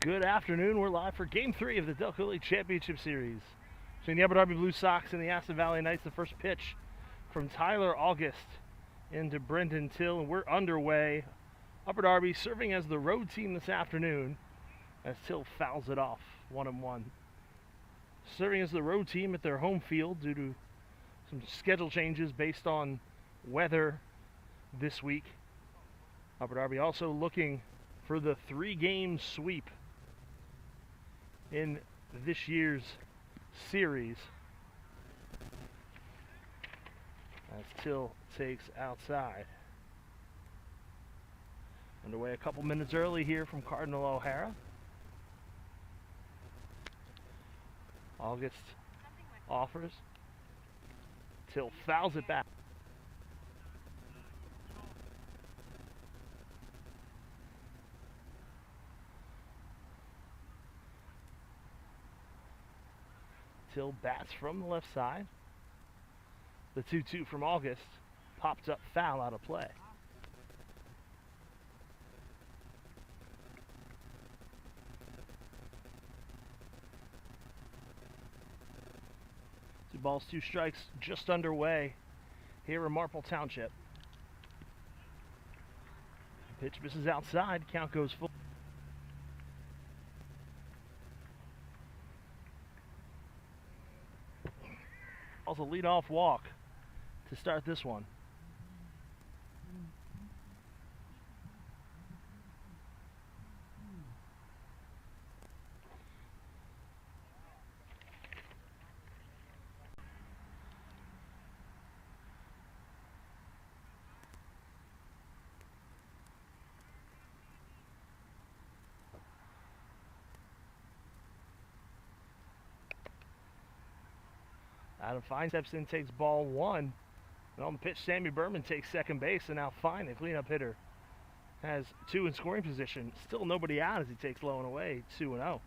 Good afternoon. We're live for Game 3 of the Delco League Championship Series between the Upper Darby Blue Sox and the Aston Valley Knights. The first pitch from Tyler August into Brendan Till, and we're underway. Upper Darby serving as the road team this afternoon as Till fouls it off 1-1. Serving as the road team at their home field due to some schedule changes based on weather this week. Upper Darby also looking for the 3-game sweep in this year's series as Till takes outside. Underway a couple minutes early here from Cardinal O'Hara. August offers. Till fouls it back. Till bats from the left side. The 2-2 from August popped up foul out of play. Two balls, two strikes just underway here in Marple Township. Pitch misses outside, count goes full. A leadoff walk to start this one. Adam Fine steps in, takes ball one. And on the pitch, Sammy Berman takes second base, and now Fine, the cleanup hitter, has two in scoring position. Still nobody out as he takes low and away, 2-0.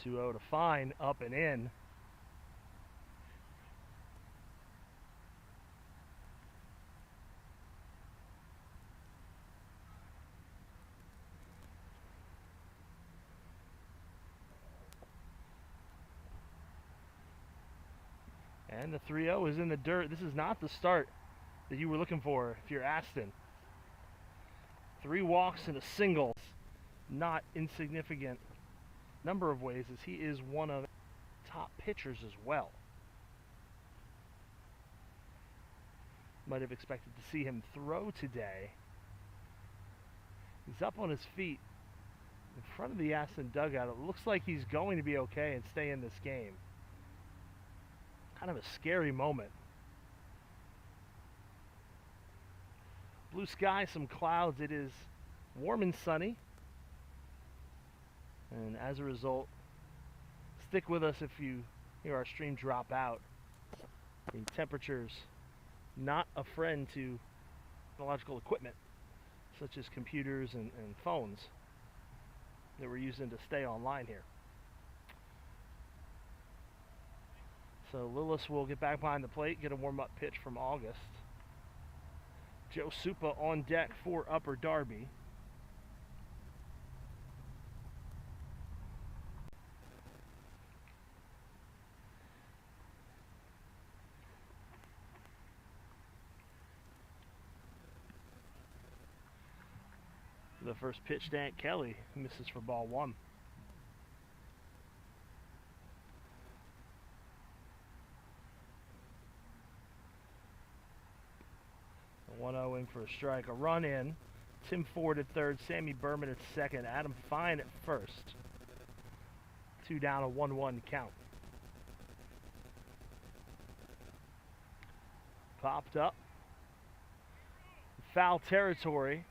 To Fine, up and in. And the 3-0 is in the dirt. This is not the start that you were looking for if you're Aston. 3 walks and a single. Not insignificant number of ways, as he is one of the top pitchers as well. Might have expected to see him throw today. He's up on his feet in front of the Aston dugout. It looks like he's going to be okay and stay in this game. Kind of a scary moment. Blue sky, some clouds. It is warm and sunny. And as a result, stick with us if you hear our stream drop out. The temperature's not a friend to technological equipment, such as computers and phones that we're using to stay online here. So Lillis will get back behind the plate, get a warm-up pitch from August. Joe Supa on deck for Upper Darby. The first pitch to Aunt Kelly misses for ball 1. 1-0 in for a strike. A run in. Tim Ford at third. Sammy Berman at second. Adam Fine at first. 2 down, a 1-1 count. Popped up. Foul territory.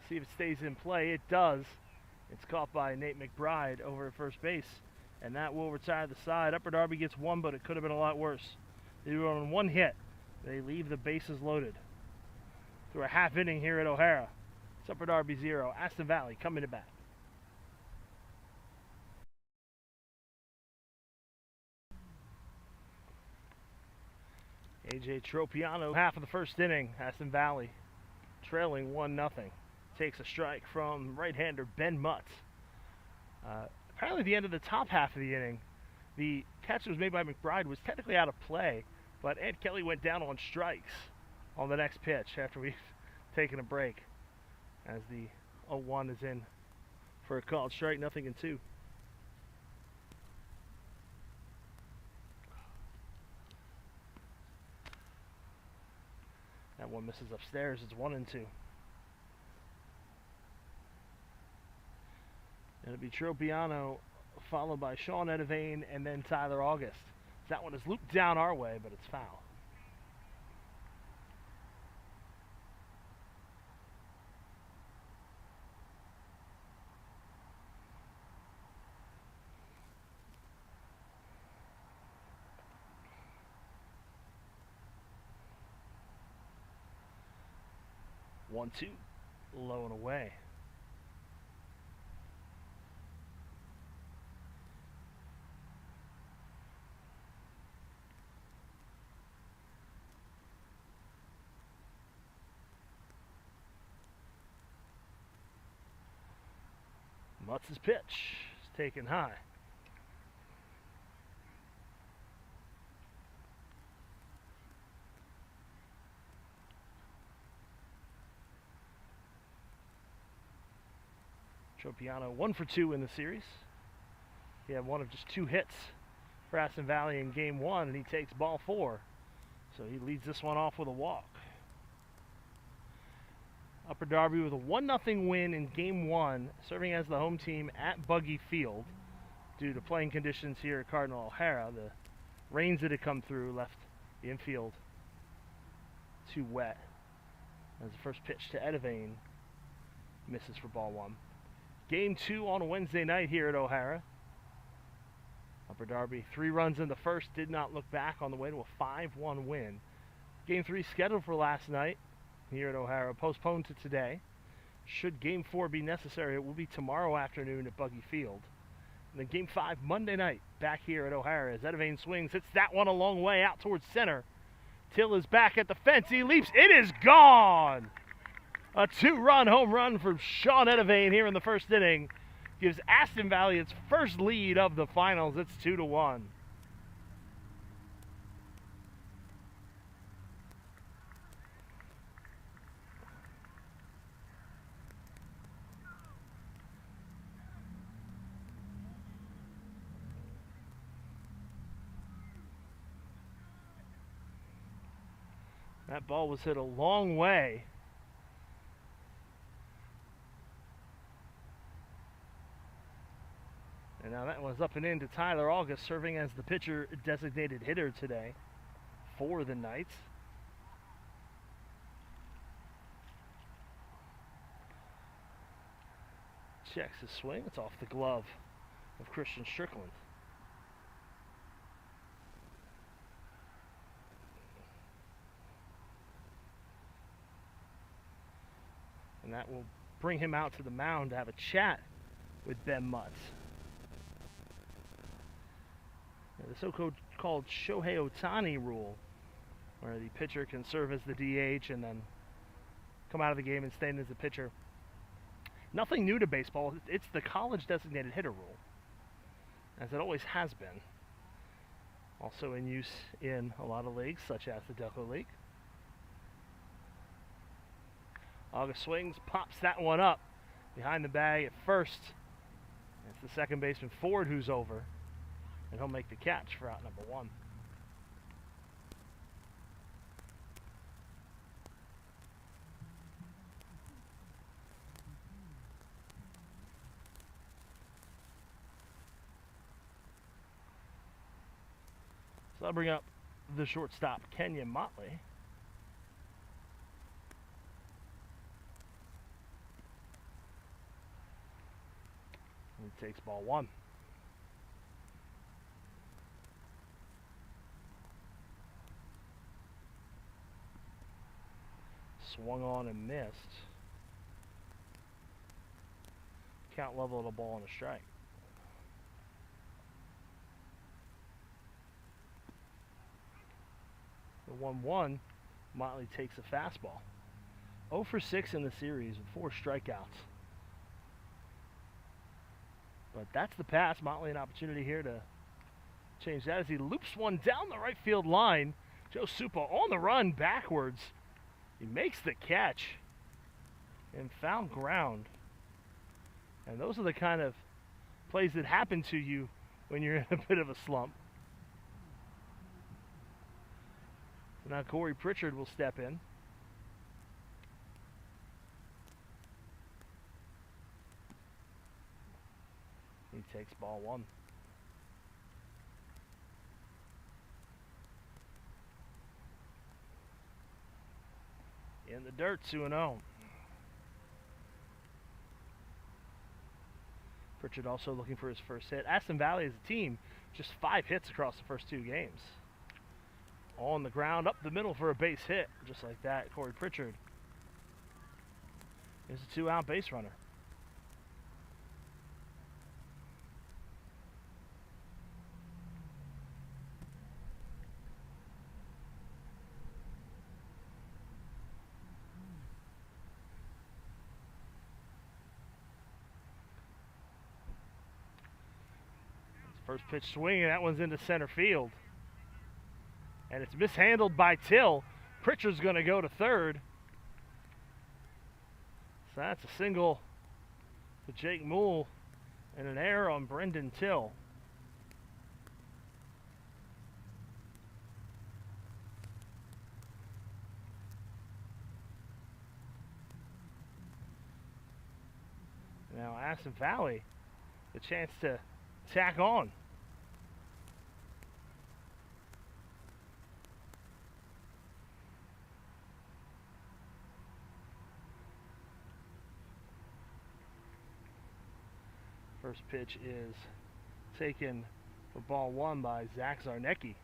See if it stays in play. It does. It's caught by Nate McBride over at first base. And that will retire the side. Upper Darby gets one, but it could have been a lot worse. They were on 1 hit. They leave the bases loaded. Through a half inning here at O'Hara. It's Upper Darby 0. Aston Valley coming to bat. A.J. Tropiano, half of the first inning. Aston Valley trailing 1-0. Takes a strike from right-hander Ben Mutz. Apparently the end of the top half of the inning, the catch that was made by McBride was technically out of play, but Ed Kelly went down on strikes on the next pitch after we've taken a break, as the 0-1 is in for a called strike, 0-2. That one misses upstairs. It's 1-2. It'll be Tropiano, followed by Sean Edivane, and then Tyler August. That one is looped down our way, but it's foul. One, two, low and away. Mutz's pitch is taken high. Tropiano 1 for 2 in the series. He had one of just 2 hits for Aston Valley in game 1, and he takes ball 4. So he leads this one off with a walk. Upper Darby with a 1-0 win in game 1, serving as the home team at Buggy Field. Due to playing conditions here at Cardinal O'Hara, the rains that had come through left the infield too wet. As the first pitch to Edivane misses for ball 1. Game 2 on a Wednesday night here at O'Hara. Upper Darby, 3 runs in the first, did not look back on the way to a 5-1 win. Game 3 scheduled for last night here at O'Hara, postponed to today. Should Game 4 be necessary, it will be tomorrow afternoon at Buggy Field. And then Game 5 Monday night back here at O'Hara as Edivane swings, hits that one a long way out towards center. Till is back at the fence, he leaps, it is gone! A 2-run home run from Sean Edivane here in the first inning gives Aston Valley its first lead of the finals. It's 2-1. That ball was hit a long way. And now that one's up and in to Tyler August, serving as the pitcher designated hitter today for the Knights. Checks his swing. It's off the glove of Christian Strickland. And that will bring him out to the mound to have a chat with Ben Mutz. The so-called Shohei Ohtani rule, where the pitcher can serve as the DH and then come out of the game and stand as the pitcher. Nothing new to baseball. It's the college designated hitter rule, as it always has been. Also in use in a lot of leagues, such as the Delco League. August swings, pops that one up behind the bag at first. It's the second baseman Ford who's over, and he'll make the catch for out number 1. So I'll bring up the shortstop, Kenyon Motley. He takes ball 1. Swung on and missed. Count level of the ball and a strike. The 1-1. Motley takes a fastball. 0 for 6 in the series with 4 strikeouts. But that's the pass. Motley an opportunity here to change that as he loops one down the right field line. Joe Supa on the run backwards. He makes the catch and found ground. And those are the kind of plays that happen to you when you're in a bit of a slump. So now Corey Pritchard will step in. He takes ball 1. In the dirt, 2-0. Pritchard also looking for his first hit. Aston Valley as a team, just 5 hits across the first 2 games. On the ground, up the middle for a base hit. Just like that, Corey Pritchard is a 2-out base runner. First pitch swing, and that one's into center field. And it's mishandled by Till. Pritchard's going to go to third. So that's a single to Jake Moole and an error on Brendan Till. Now Aston Valley, the chance to tack on. First pitch is taken for ball 1 by Zach Zarnecki.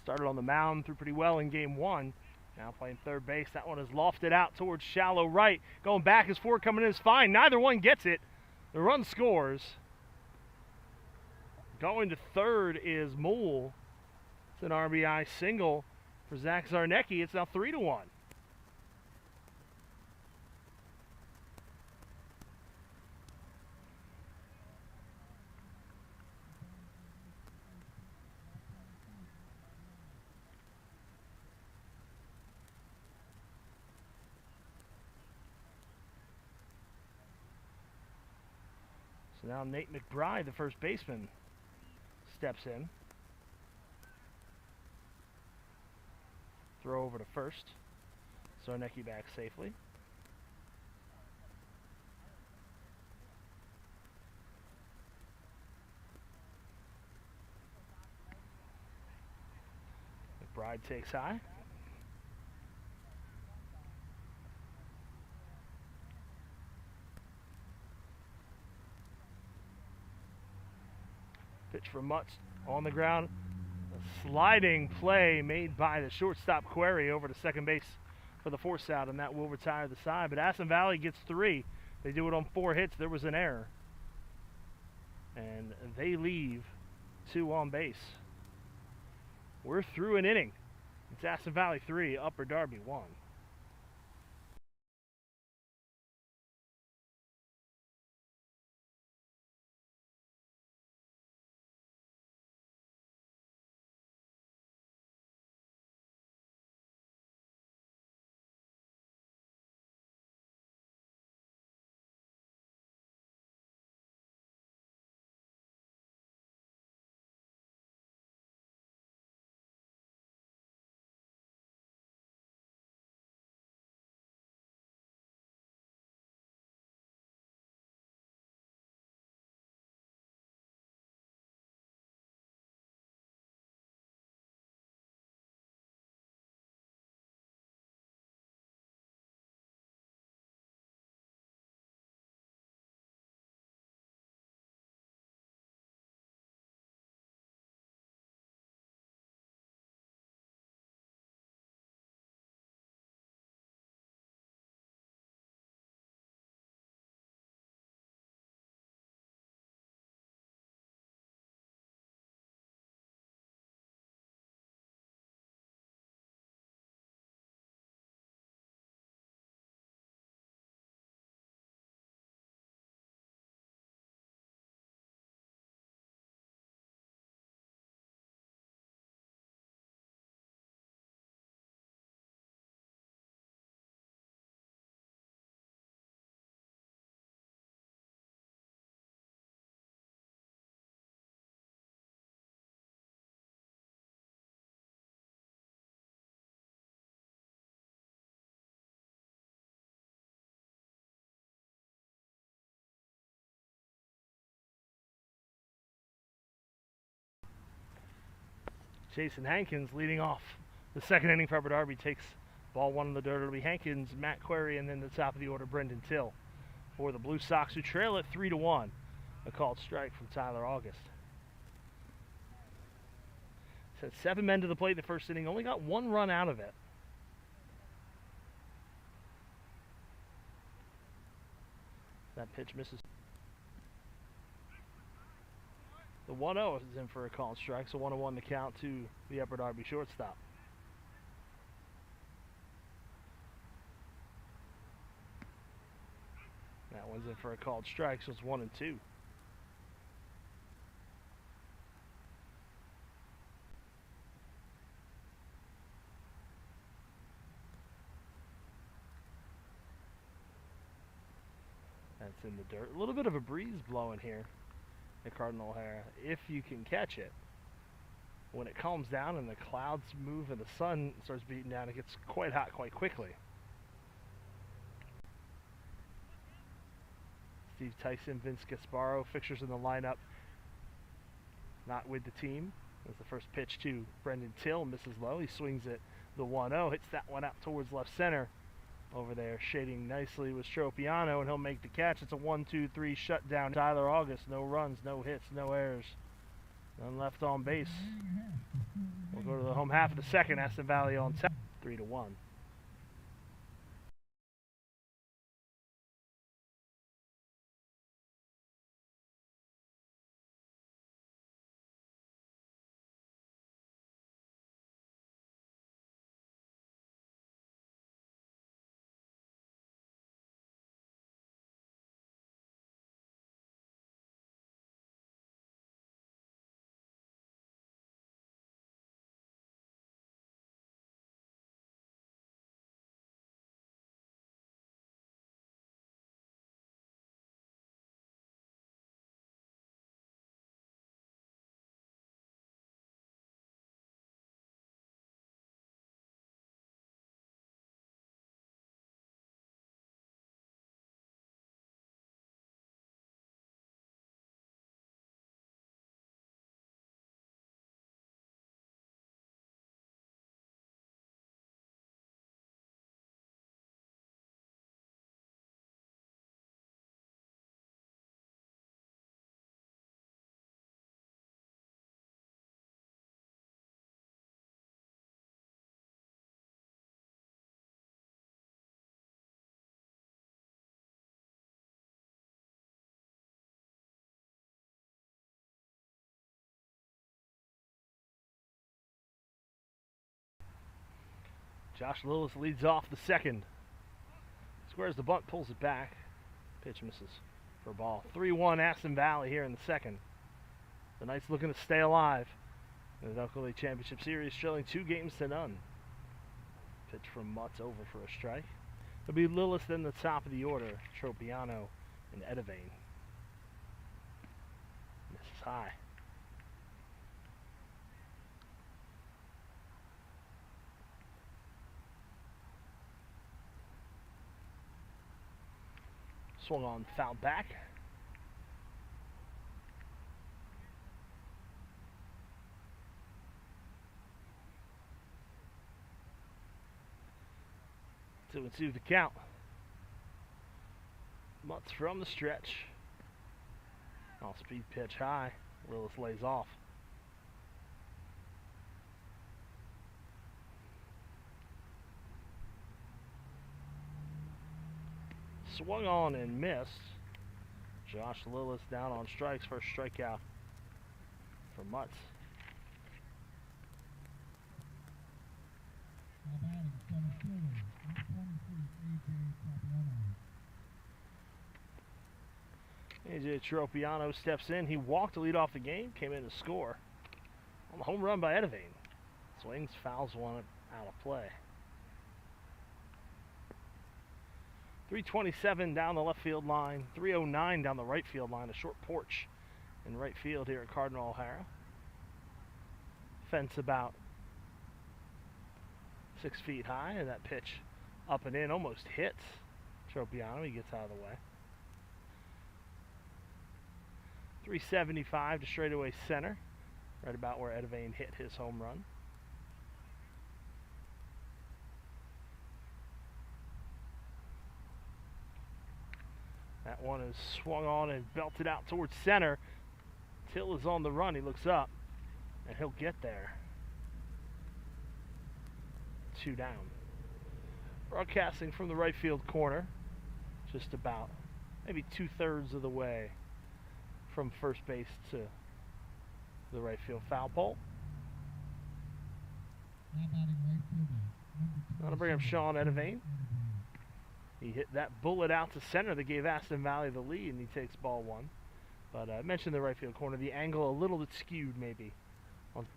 Started on the mound, threw pretty well in game 1. Now playing third base. That one is lofted out towards shallow right. Going back, his forward coming in is fine. Neither one gets it. The run scores. Going to third is Moole. It's an RBI single for Zach Zarnecki. It's now 3-1. So now Nate McBride, the first baseman, steps in. Throw over to first. Zarnecki back safely. McBride takes high. Pitch from Mutz on the ground. A sliding play made by the shortstop Query over to second base for the force out, and that will retire the side. But Aston Valley gets 3. They do it on 4 hits. There was an error. And they leave 2 on base. We're through an inning. It's Aston Valley 3, Upper Darby 1. Jason Hankins leading off the second inning for Upper Darby takes ball one in the dirt. It'll be Hankins, Matt Query, and then the top of the order, Brendan Till, for the Blue Sox, who trail it 3-1. A called strike from Tyler August. Sent 7 men to the plate in the first inning, only got 1 run out of it. That pitch misses. The 1-0 is in for a called strike, so 1-1 the count to the Upper Darby shortstop. That one's in for a called strike, so it's 1-2. That's in the dirt. A little bit of a breeze blowing here at Cardinal O'Hara, if you can catch it. When it calms down and the clouds move and the sun starts beating down, it gets quite hot quite quickly. Steve Tyson, Vince Gasparo, fixtures in the lineup, not with the team. As the first pitch to Brendan Till, misses low. He swings it, the 1-0, hits that one out towards left center. Over there, shading nicely with Tropiano, and he'll make the catch. It's a 1-2-3 shutdown. Tyler August, no runs, no hits, no errors, none left on base. We'll go to the home half of the second. Aston Valley on top, 3-1. Josh Lillis leads off the second. Squares the bunt, pulls it back. Pitch misses for a ball. 3-1 Aston Valley here in the second. The Knights looking to stay alive in the Delco League Championship Series, trailing 2-0. Pitch from Mutz over for a strike. It'll be Lillis, then the top of the order, Tropiano and Edivane. Misses high. Swung on, foul back. Two and two to count. Mutz from the stretch. Off-speed pitch high. Lillis lays off. Swung on and missed. Josh Lillis down on strikes. First strikeout for Mutz. AJ Tropiano steps in. He walked to lead off the game, came in to score on the home run by Edivane. Swings, fouls one out of play. 327 down the left field line, 309 down the right field line, a short porch in right field here at Cardinal O'Hara. Fence about 6 feet high, and that pitch up and in almost hits Tropiano. He gets out of the way. 375 to straightaway center. right about where Edvane hit his home run. That one is swung on and belted out towards center. Till is on the run. He looks up, and he'll get there. 2 down. Broadcasting from the right field corner, just about maybe 2/3 of the way from first base to the right field foul pole. Now to bring up Sean Edvane. He hit that bullet out to center that gave Aston Valley the lead, and he takes ball 1. But I mentioned the right field corner, the angle a little bit skewed maybe.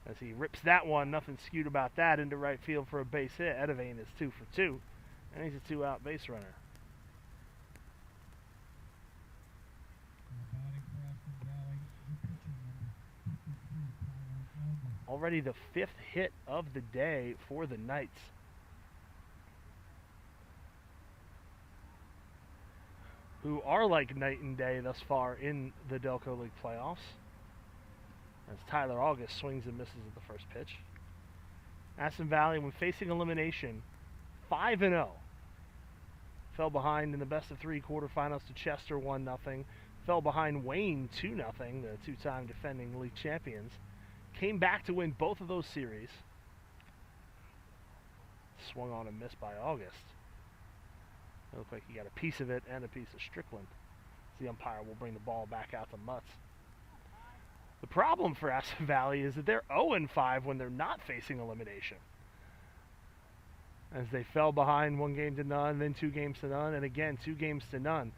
As he rips that one, nothing skewed about that, into right field for a base hit. Edvane is 2 for 2, and he's a 2-out base runner. Already the 5th hit of the day for the Knights. Who are like night and day thus far in the Delco League playoffs. As Tyler August swings and misses at the first pitch. Aston Valley, when facing elimination, 5-0. Fell behind in the best-of-3 quarterfinals to Chester 1-0. Fell behind Wayne 2-0, the 2-time defending league champions. Came back to win both of those series. Swung on and missed by August. It looked like he got a piece of it and a piece of Strickland. The umpire will bring the ball back out to Mutz. The problem for Aston Valley is that they're 0-5 when they're not facing elimination. As they fell behind 1-0, then 2-0, and again 2-0.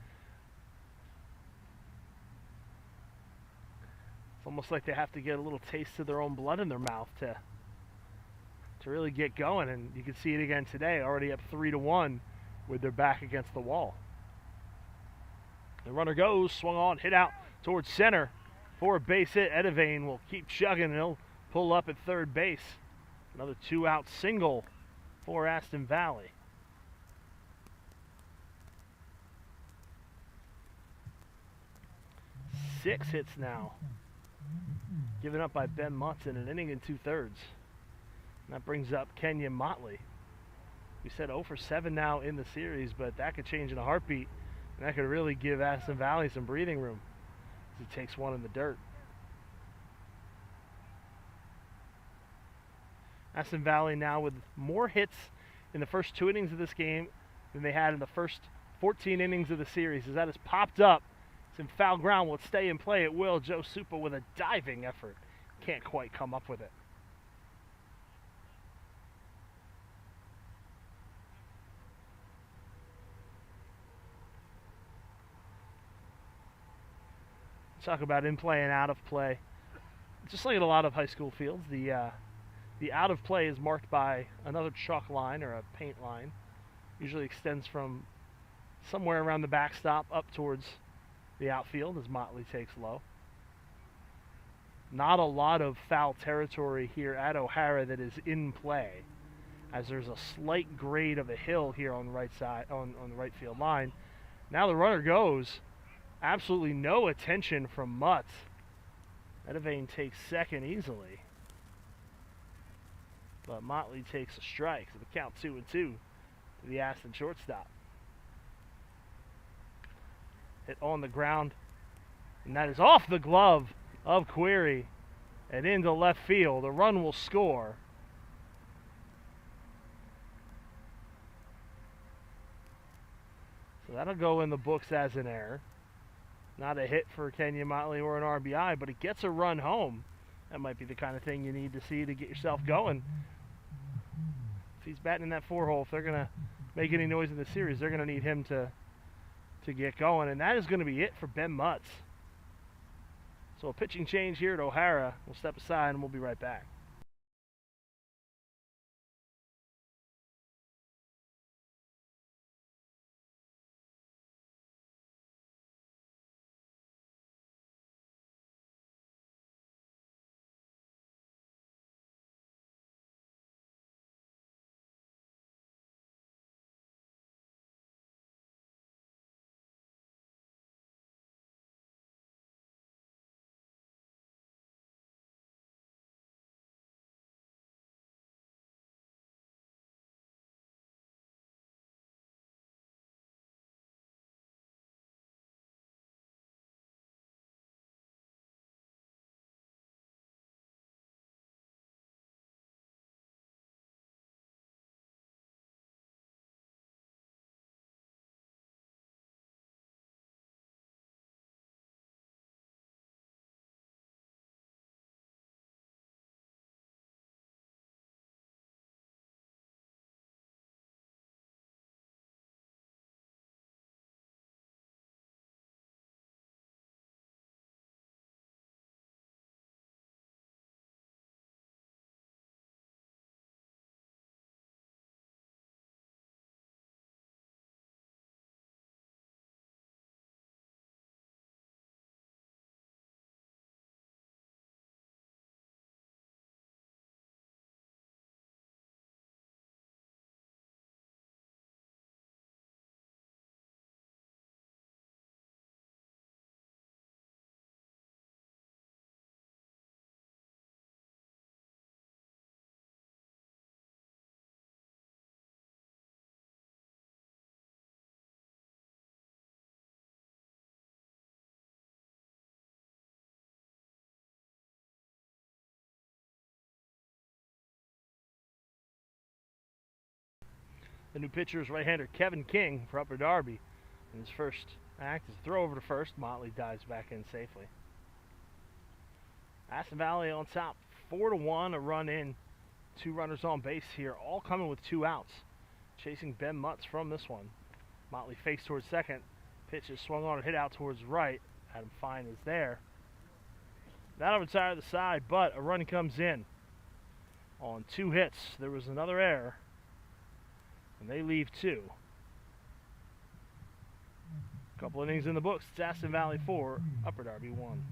It's almost like they have to get a little taste of their own blood in their mouth to really get going, and you can see it again today, already up 3-1 with their back against the wall. The runner goes, swung on, hit out towards center for a base hit. Edvane will keep chugging, and he'll pull up at third base. Another 2-out single for Aston Valley. Six hits now, given up by Ben Mutz in an inning and 2/3. And that brings up Kenyon Motley. We said 0 for 7 now in the series, but that could change in a heartbeat, and that could really give Aston Valley some breathing room as he takes one in the dirt. Aston Valley now with more hits in the first 2 innings of this game than they had in the first 14 innings of the series. As that has popped up, it's in foul ground. Will it stay in play? It will. Joe Supa with a diving effort. Can't quite come up with it. Talk about in play and out of play. Just like at a lot of high school fields, the out of play is marked by another chalk line or a paint line. Usually extends from somewhere around the backstop up towards the outfield as Motley takes low. Not a lot of foul territory here at O'Hara that is in play, as there's a slight grade of a hill here on the right side, on the right field line. Now the runner goes. Absolutely no attention from Mutz. Edvane takes second easily. But Motley takes a strike, so the count 2-2 to the Aston shortstop. Hit on the ground, and that is off the glove of Query and into left field. A run will score. So that'll go in the books as an error. Not a hit for Kenyon Motley or an RBI, but it gets a run home. That might be the kind of thing you need to see to get yourself going. If he's batting in that 4-hole, if they're going to make any noise in the series, they're going to need him to get going. And that is going to be it for Ben Mutz. So a pitching change here at O'Hara. We'll step aside and we'll be right back. The new pitcher is right-hander Kevin King for Upper Darby. In his first act is throw over to first. Motley dives back in safely. Aston Valley on top, 4-1, a run in. 2 runners on base here, all coming with 2 outs. Chasing Ben Mutz from this one. Motley fakes towards second. Pitch is swung on and hit out towards right. Adam Fine is there. That'll retire the side, but a run comes in. On 2 hits, there was another error. And they leave 2. Couple innings in the books. It's Aston Valley 4, Upper Darby 1.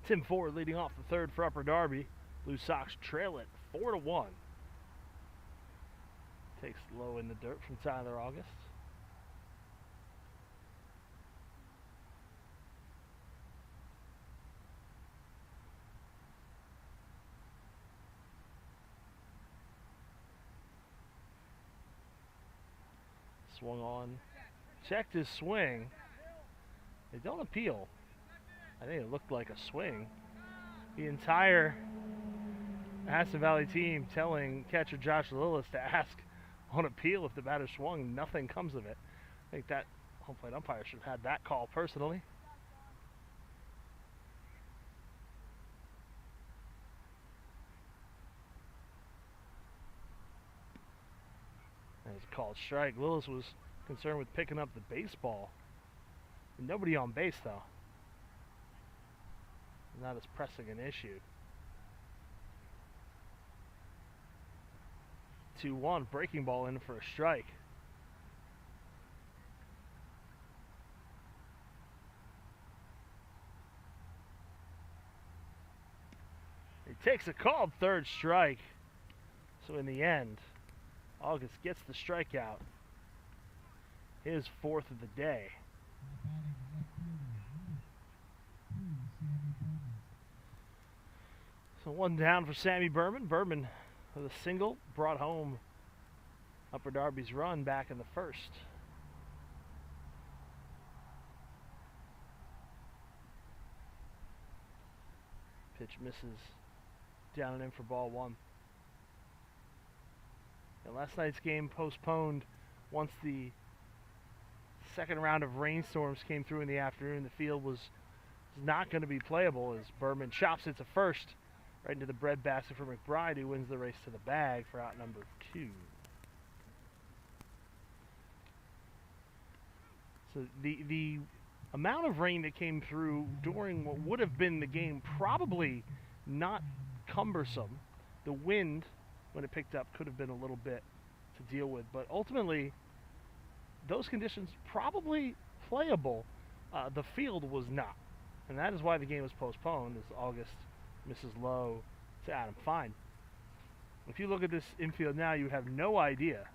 Tim Ford leading off the third for Upper Darby. Blue Sox trail it 4-1. Takes low in the dirt from Tyler August. Swung on. Checked his swing. They don't appeal. I think it looked like a swing. The entire Aston Valley team telling catcher Josh Lillis to ask on appeal if the batter swung. Nothing comes of it. I think that home plate umpire should have had that call personally. And it's called strike. Lillis was concerned with picking up the baseball. Nobody on base though. Not as pressing an issue. 2-1, breaking ball in for a strike. He takes a called third strike. So in the end, August gets the strikeout. His 4th of the day. So 1 down for Sammy Berman. Berman with a single brought home Upper Darby's run back in the first. Pitch misses down and in for ball 1. And last night's game postponed once the second round of rainstorms came through in the afternoon. The field was not going to be playable as Berman chops it to first. Right into the breadbasket for McBride, who wins the race to the bag for out number 2. So the amount of rain that came through during what would have been the game, probably not cumbersome. The wind, when it picked up, could have been a little bit to deal with. But ultimately, those conditions probably playable. The field was not. And that is why the game was postponed, as August misses low to Adam Fine. If you look at this infield now, you have no idea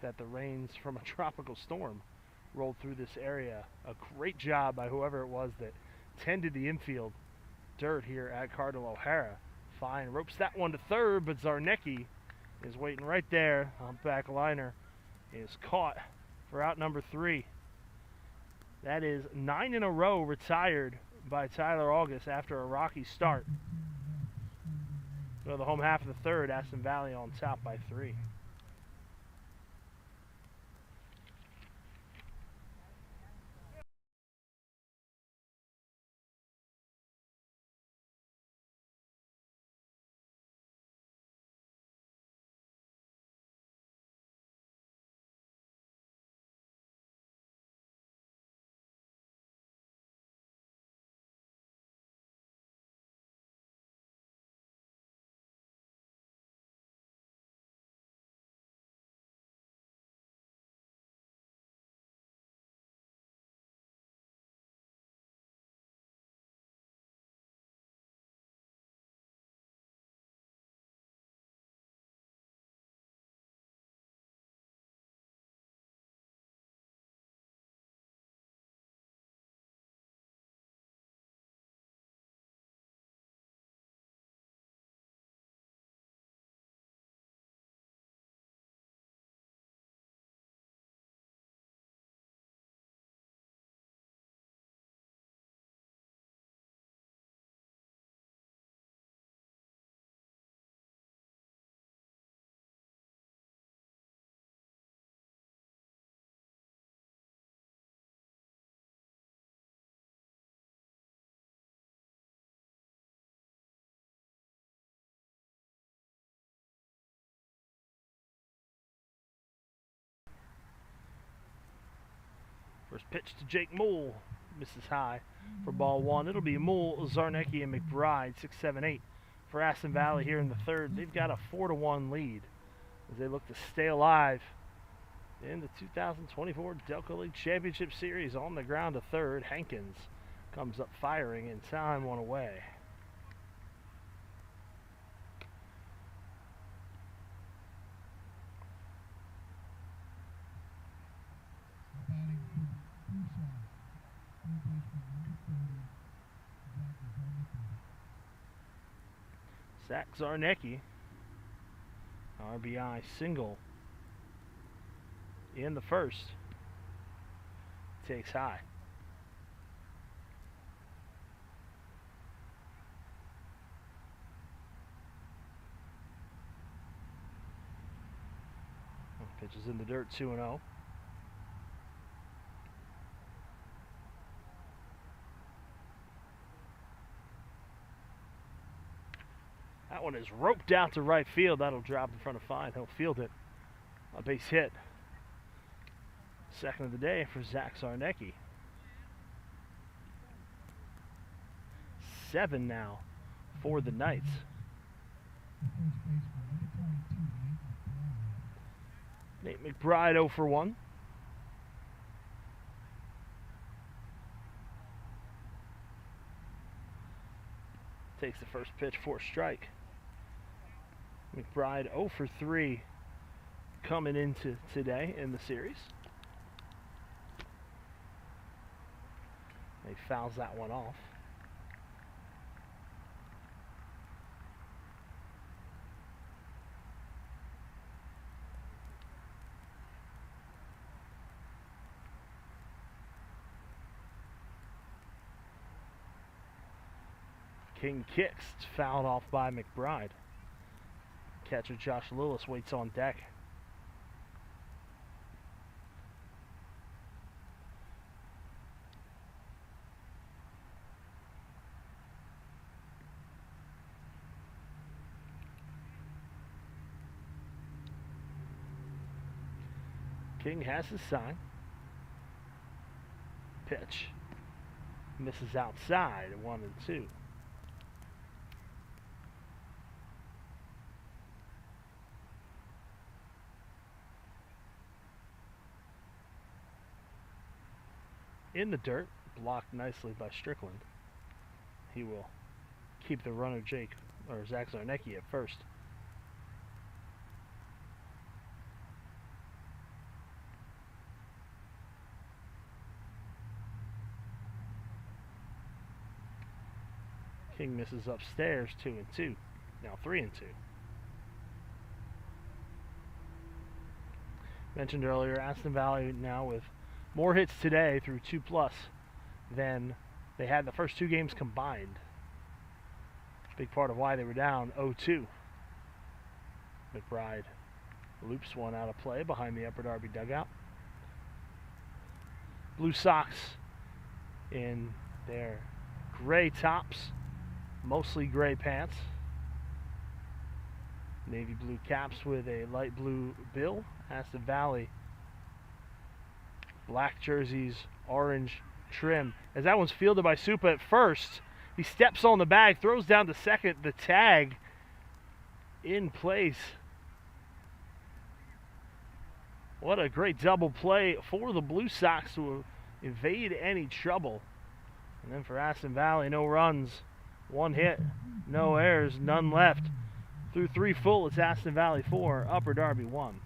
that the rains from a tropical storm rolled through this area. A great job by whoever it was that tended the infield dirt here at Cardinal O'Hara. Fine ropes that one to third, but Zarnecki is waiting right there. Back liner is caught for out number 3. That is 9 in a row retired by Tyler August after a rocky start. So the home half of the third, Aston Valley on top by 3. First pitch to Jake Moole, misses high for ball 1. It'll be Moole, Zarnecki, and McBride, 6, 7, 8 for Aston Valley here in the third. They've got a 4-1 lead as they look to stay alive in the 2024 Delco League Championship Series. On the ground to third, Hankins comes up firing in time, 1 away. Zach Zarnecki, RBI single in the first, takes high. Pitches in the dirt, 2-0. That one is roped out to right field. That'll drop in front of Fine. He'll field it. A base hit. Second of the day for Zach Zarnecki. 7 now for the Knights. Nate McBride 0 for 1. Takes the first pitch for a strike. McBride 0 for 3 coming into today in the series. He fouls that one off. King kicks, it's fouled off by McBride. Catcher Josh Lewis waits on deck. King has his sign. Pitch. Misses outside, 1-2. in the dirt, blocked nicely by Strickland. He will keep the runner Zach Zarnecki at first. King misses upstairs, 2-2. Now 3-2. Mentioned earlier, Aston Valley now with more hits today through 2+ than they had the first 2 games combined. Big part of why they were down 0-2. McBride loops one out of play behind the Upper Darby dugout. Blue Sox in their gray tops, mostly gray pants. Navy blue caps with a light blue bill. Aston Valley, black jerseys, orange trim. As that one's fielded by Supa at first, he steps on the bag, throws down to second. The tag in place. What a great double play for the Blue Sox to evade any trouble. And then for Aston Valley, no runs, 1 hit, no errors, none left. Through 3 full, it's Aston Valley 4, Upper Darby 1.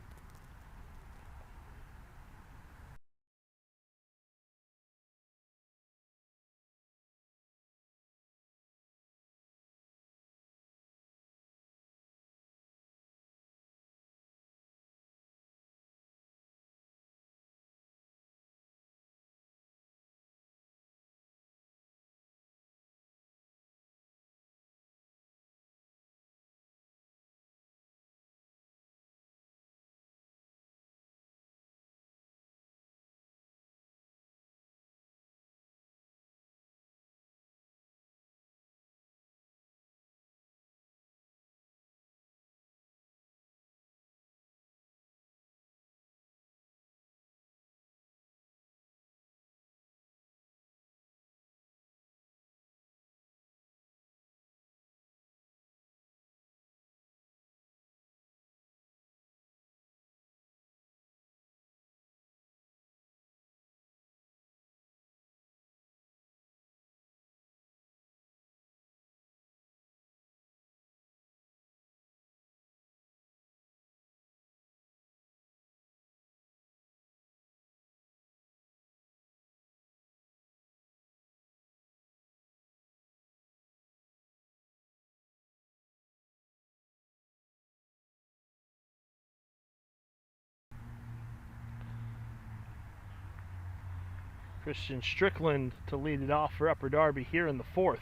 Christian Strickland to lead it off for Upper Darby here in the 4th.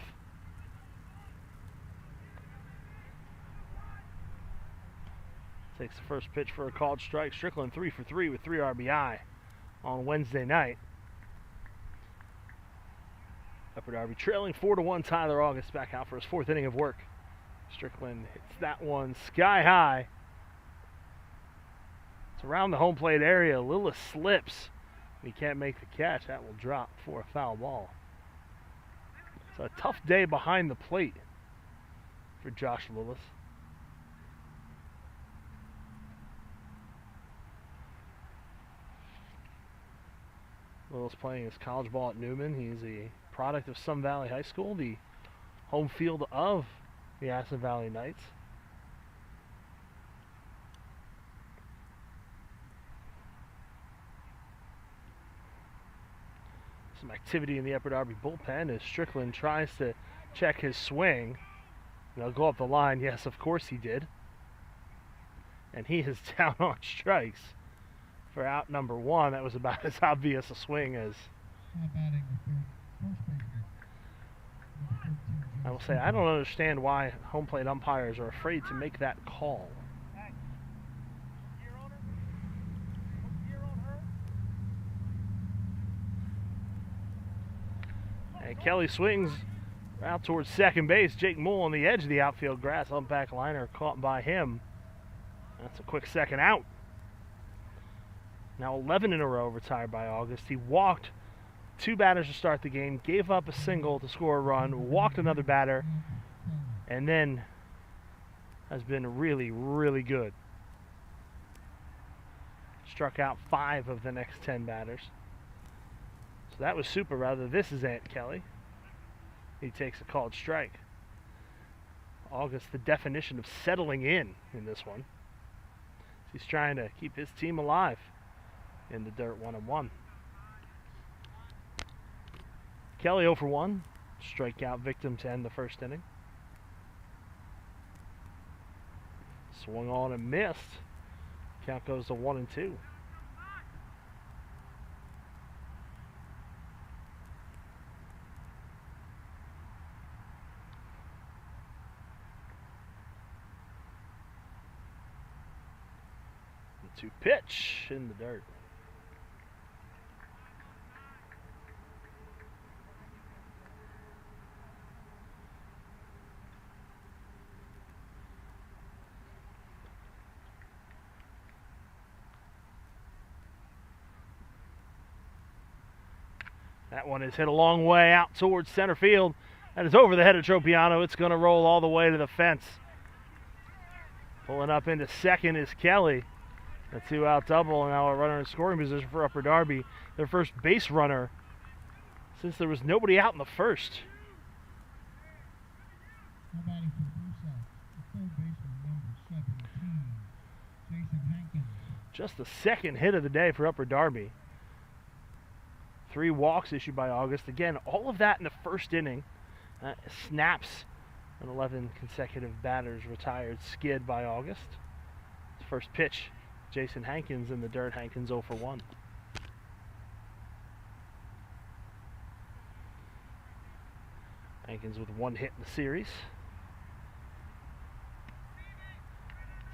Takes the first pitch for a called strike. Strickland 3 for 3 with 3 RBI on Wednesday night. Upper Darby trailing 4-1. Tyler August back out for his 4th inning of work. Strickland hits that one sky high. It's around the home plate area. Lillis slips. He can't make the catch. That will drop for a foul ball. It's a tough day behind the plate for Josh Lillis. Lillis playing his college ball at Newman. He's a product of Sun Valley High School, the home field of the Aston Valley Knights. Some activity in the Upper Darby bullpen as Strickland tries to check his swing. They'll go up the line. Yes, of course he did. And he is down on strikes for out number 1. That was about as obvious a swing as... I will say, I don't understand why home plate umpires are afraid to make that call. And Kelly swings out towards second base. Jake Moore on the edge of the outfield grass. Back liner caught by him. That's a quick second out. Now 11 in a row retired by August. He walked 2 batters to start the game, gave up a single to score a run, walked another batter, and then has been really, really good. Struck out 5 of the next 10 batters. So that was super, rather. This is Aunt Kelly. He takes a called strike. August, the definition of settling in this one. He's trying to keep his team alive in the dirt 1-1. Kelly 0 for 1. Strikeout victim to end the first inning. Swung on and missed. Count goes to 1-2. To pitch in the dirt. That one is hit a long way out towards center field. That is over the head of Tropiano. It's going to roll all the way to the fence. Pulling up into second is Kelly. A 2-out double, and now a runner in scoring position for Upper Darby. Their first base runner since there was nobody out in the first. Just the second hit of the day for Upper Darby. 3 walks issued by August. Again, all of that in the first inning. Snaps an 11 consecutive batters retired skid by August. His first pitch, Jason Hankins in the dirt. Hankins 0 for 1. Hankins with 1 hit in the series.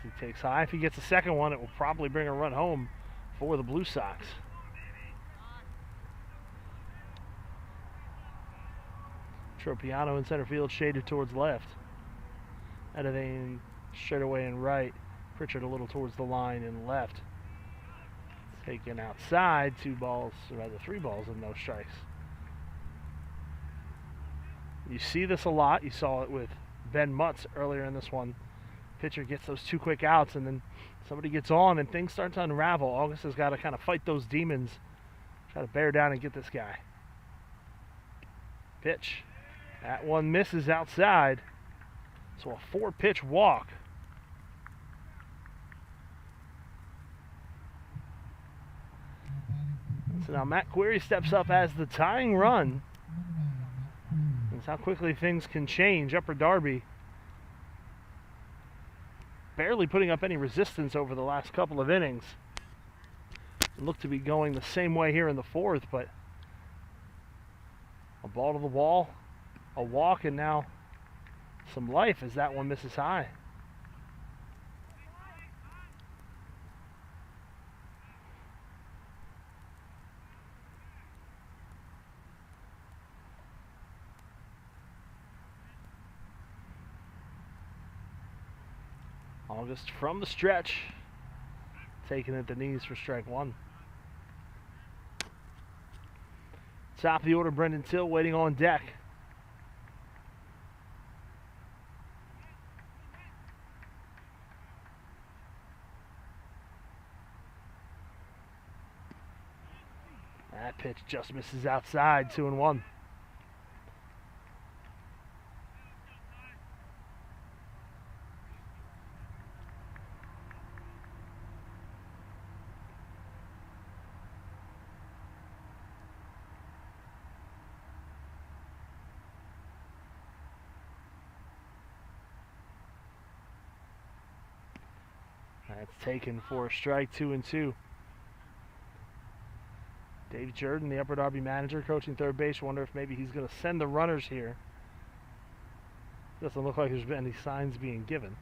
He takes high. If he gets a second one, it will probably bring a run home for the Blue Sox. Tropiano in center field, shaded towards left. Edavane straight away and right. Pritchard a little towards the line and left. Taken outside, 3 balls and no strikes. You see this a lot. You saw it with Ben Mutz earlier in this one. Pitcher gets those 2 quick outs, and then somebody gets on and things start to unravel. August has got to kind of fight those demons, try to bear down and get this guy. Pitch. That one misses outside. So a 4-pitch walk. So now Matt Query steps up as the tying run. That's how quickly things can change. Upper Darby barely putting up any resistance over the last couple of innings. It looked to be going the same way here in the 4th, but a ball to the wall, a walk, and now some life as that one misses high. August from the stretch, taking at the knees for strike 1. Top of the order, Brendan Till waiting on deck. That pitch just misses outside, 2-1. That's taken for a strike, 2-2. Dave Jordan, the Upper Darby manager, coaching third base. Wonder if maybe he's going to send the runners here. Doesn't look like there's been any signs being given.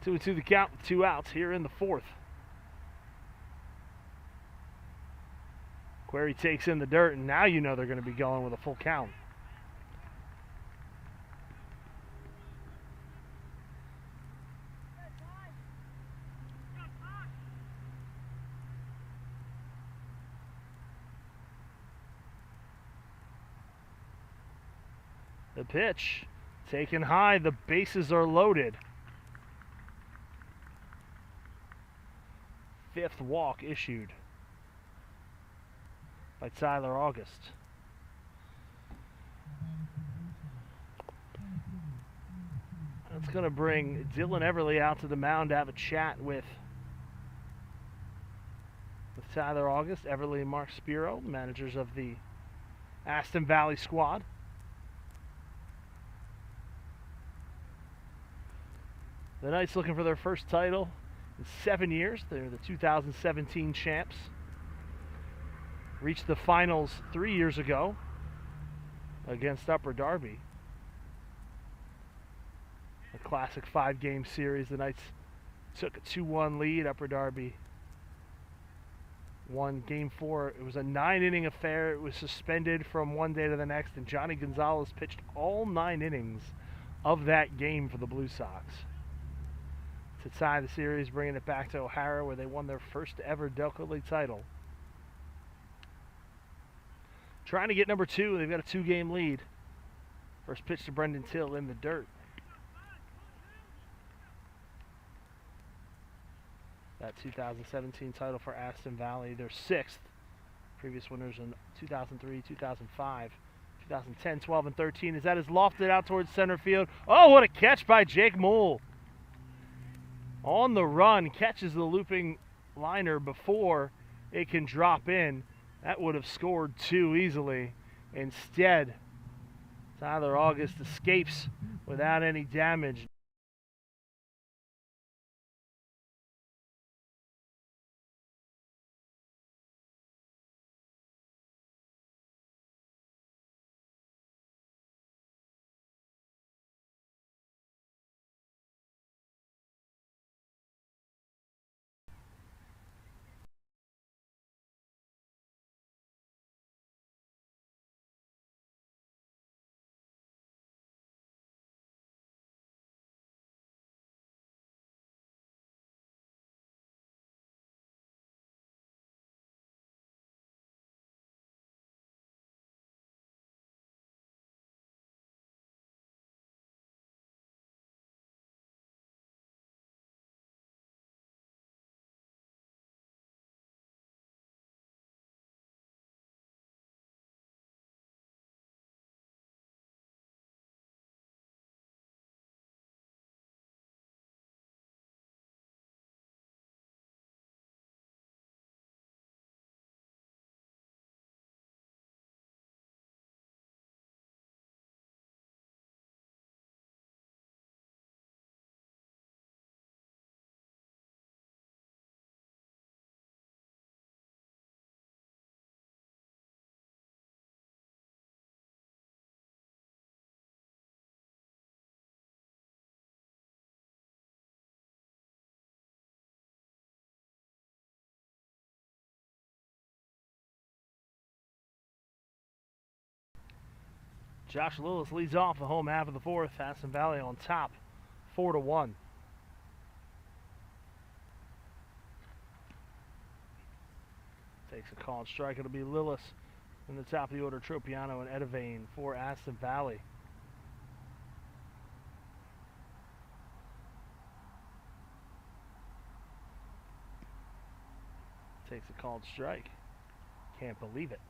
2-2 the count with 2 outs here in the 4th. Query takes in the dirt, and now you know they're going to be going with a full count. The pitch taken high, the bases are loaded. 5th walk issued. by Tyler August. That's going to bring Dylan Everly out to the mound to have a chat with Tyler August, Everly, and Mark Spiro, managers of the Aston Valley squad. The Knights looking for their first title in 7 years. They're the 2017 champs. Reached the finals 3 years ago against Upper Darby. A classic 5-game series. The Knights took a 2-1 lead. Upper Darby won Game 4. It was a 9-inning affair. It was suspended from one day to the next, and Johnny Gonzalez pitched all 9 innings of that game for the Blue Sox to tie the series, bringing it back to O'Hara, where they won their first ever Delco League title. Trying to get number 2. They've got a 2-game lead. First pitch to Brendan Till in the dirt. That 2017 title for Aston Valley, their 6th. Previous winners in 2003, 2005, 2010, 12, and 13. As that is lofted out towards center field. Oh, what a catch by Jake Moole. On the run, catches the looping liner before it can drop in. That would have scored 2 easily. Instead, Tyler August escapes without any damage. Josh Lillis leads off the home half of the 4th. Aston Valley on top, 4-1. Takes a called strike. It'll be Lillis in the top of the order. Tropiano and Edivane for Aston Valley. Takes a called strike. Can't believe it.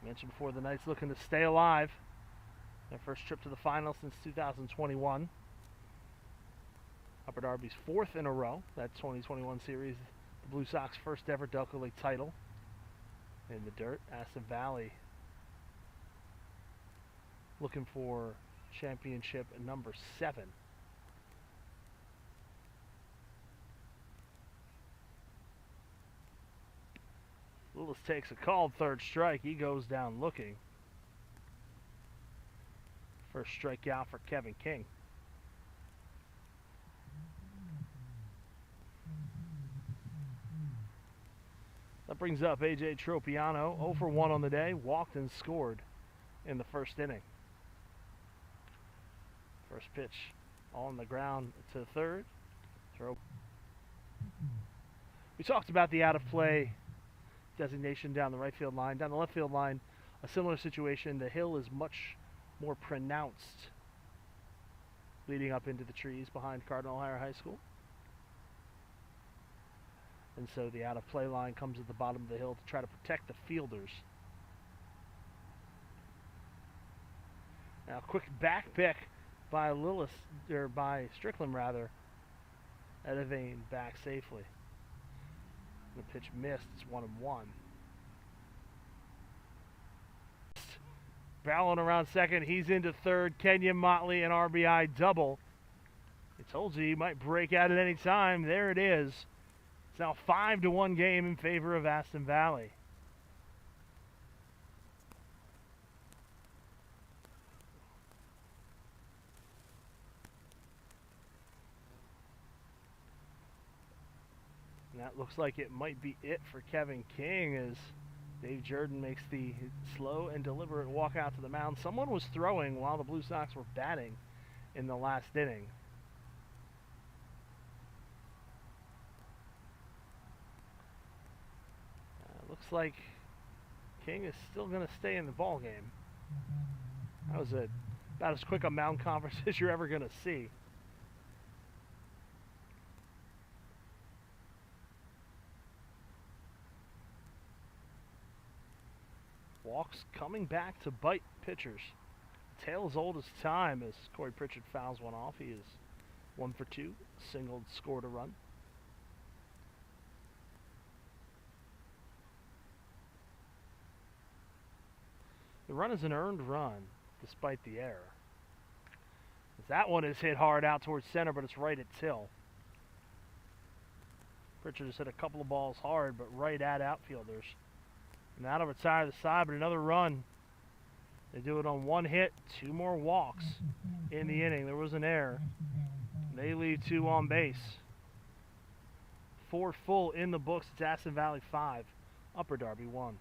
Mentioned before, the Knights looking to stay alive. Their first trip to the final since 2021. Upper Darby's 4th in a row. That 2021 series, the Blue Sox first ever Delco League title. In the dirt, Aston Valley looking for championship number 7. Lillis takes a called 3rd strike. He goes down looking. First strikeout for Kevin King. That brings up A.J. Tropiano, 0 for 1 on the day, walked and scored in the first inning. First pitch on the ground to 3rd. We talked about the out of play designation down the right field line. Down the left field line, a similar situation. The hill is much more pronounced leading up into the trees behind Cardinal O'Hara High School. And so the out-of-play line comes at the bottom of the hill to try to protect the fielders. Now, quick back pick by by Strickland rather. Edivane back safely. The pitch missed. It's 1-1. Ballon around second. He's into third. Kenyon Motley, an RBI double. I told you he might break out at any time. There it is. It's now 5-1 game in favor of Aston Valley. And that looks like it might be it for Kevin King as Dave Jordan makes the slow and deliberate walk out to the mound. Someone was throwing while the Blue Sox were batting in the last inning. Looks like King is still going to stay in the ball game. That was about as quick a mound conference as you're ever going to see. Walks coming back to bite pitchers. Tale as old as time as Corey Pritchard fouls one off. He is 1 for 2, singled, scored a run. The run is an earned run, despite the error. That one is hit hard out towards center, but it's right at Till. Pritchard has hit a couple of balls hard, but right at outfielders. And that'll retire the side, but another run. They do it on 1 hit, 2 more walks in the inning. There was an error. They leave 2 on base. 4 full in the books. It's Aston Valley 5, Upper Darby 1.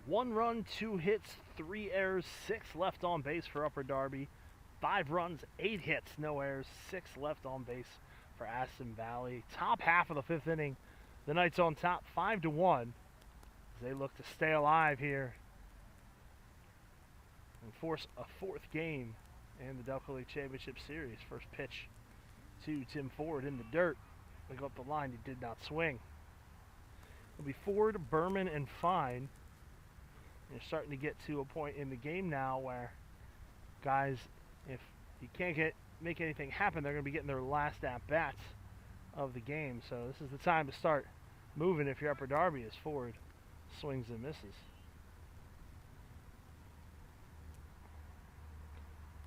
One run, 2 hits, 3 errors, 6 left on base for Upper Darby. 5 runs, 8 hits, no errors, 6 left on base for Aston Valley. Top half of the 5th inning, the Knights on top, 5-1. As they look to stay alive here and force a 4th game in the Delco League Championship Series. First pitch to Tim Ford in the dirt. They go up the line, he did not swing. It'll be Ford, Berman, and Fine. You're starting to get to a point in the game now where guys, if you can't make anything happen, they're going to be getting their last at-bats of the game. So this is the time to start moving if you're Upper Darby, as Ford swings and misses.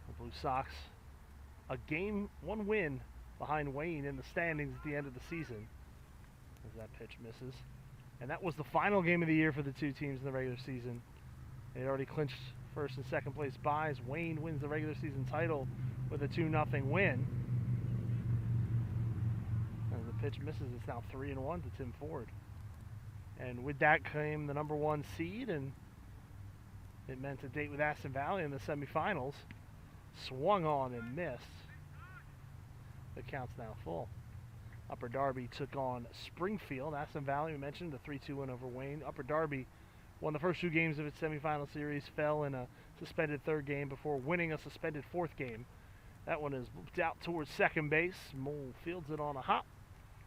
The Blue Sox, a game, 1 win behind Wayne in the standings at the end of the season, as that pitch misses. And that was the final game of the year for the 2 teams in the regular season. They had already clinched first and second place byes. Wayne wins the regular season title with a 2-0 win. As the pitch misses, it's now 3-1 to Tim Ford. And with that came the number 1 seed, and it meant a date with Aston Valley in the semifinals. Swung on and missed. The count's now full. Upper Darby took on Springfield. Aston Valley, we mentioned, the 3-2 win over Wayne. Upper Darby won the first 2 games of its semifinal series, fell in a suspended 3rd game before winning a suspended 4th game. That one is looped out towards second base. Mole fields it on a hop,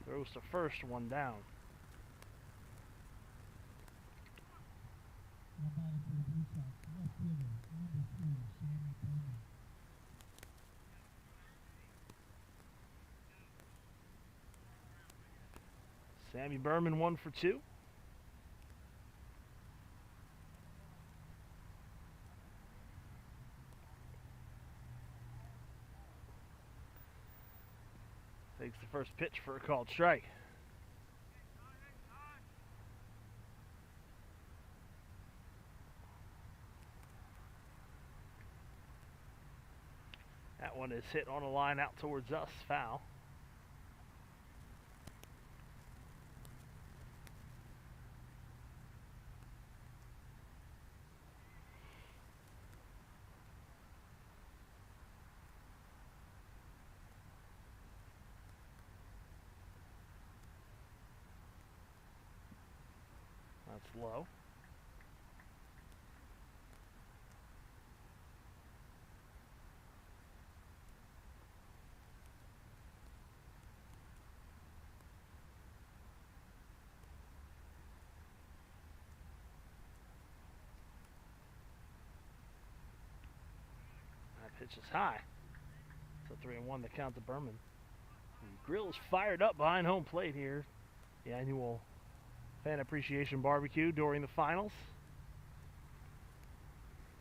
throws to first, 1 down. Sammy Berman 1 for 2. Takes the first pitch for a called strike. That one is hit on a line out towards us, foul. That's low. That pitch is high. So 3-1 to count to Berman. The grill is fired up behind home plate here. The annual Fan Appreciation Barbecue during the finals.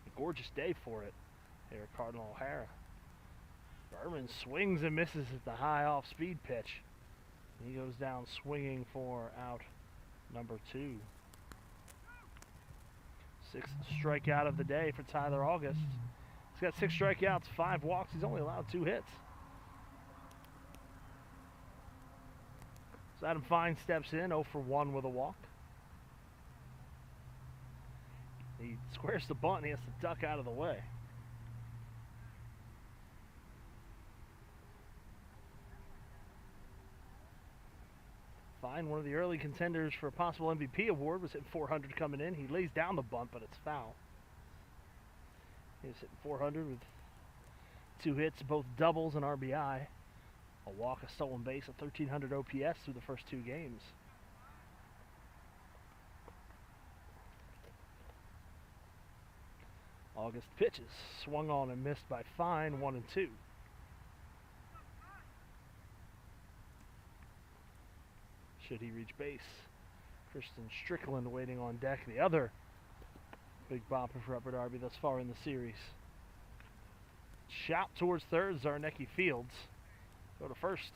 A gorgeous day for it here at Cardinal O'Hara. Berman swings and misses at the high off-speed pitch. He goes down swinging for out number 2. 6th strikeout of the day for Tyler August. He's got 6 strikeouts, 5 walks. He's only allowed 2 hits. So Adam Fine steps in, 0 for 1 with a walk. He squares the bunt and he has to duck out of the way. Fine, one of the early contenders for a possible MVP award, was hitting 400 coming in. He lays down the bunt, but it's foul. He was hitting 400 with 2 hits, both doubles and RBI. A walk, a stolen base, a 1,300 OPS through the first 2 games. August pitches, swung on and missed by Fine, 1-2. Should he reach base? Kristen Strickland waiting on deck, the other big bopper for Upper Darby thus far in the series. Shout towards third, Zarnecki fields. Go to first.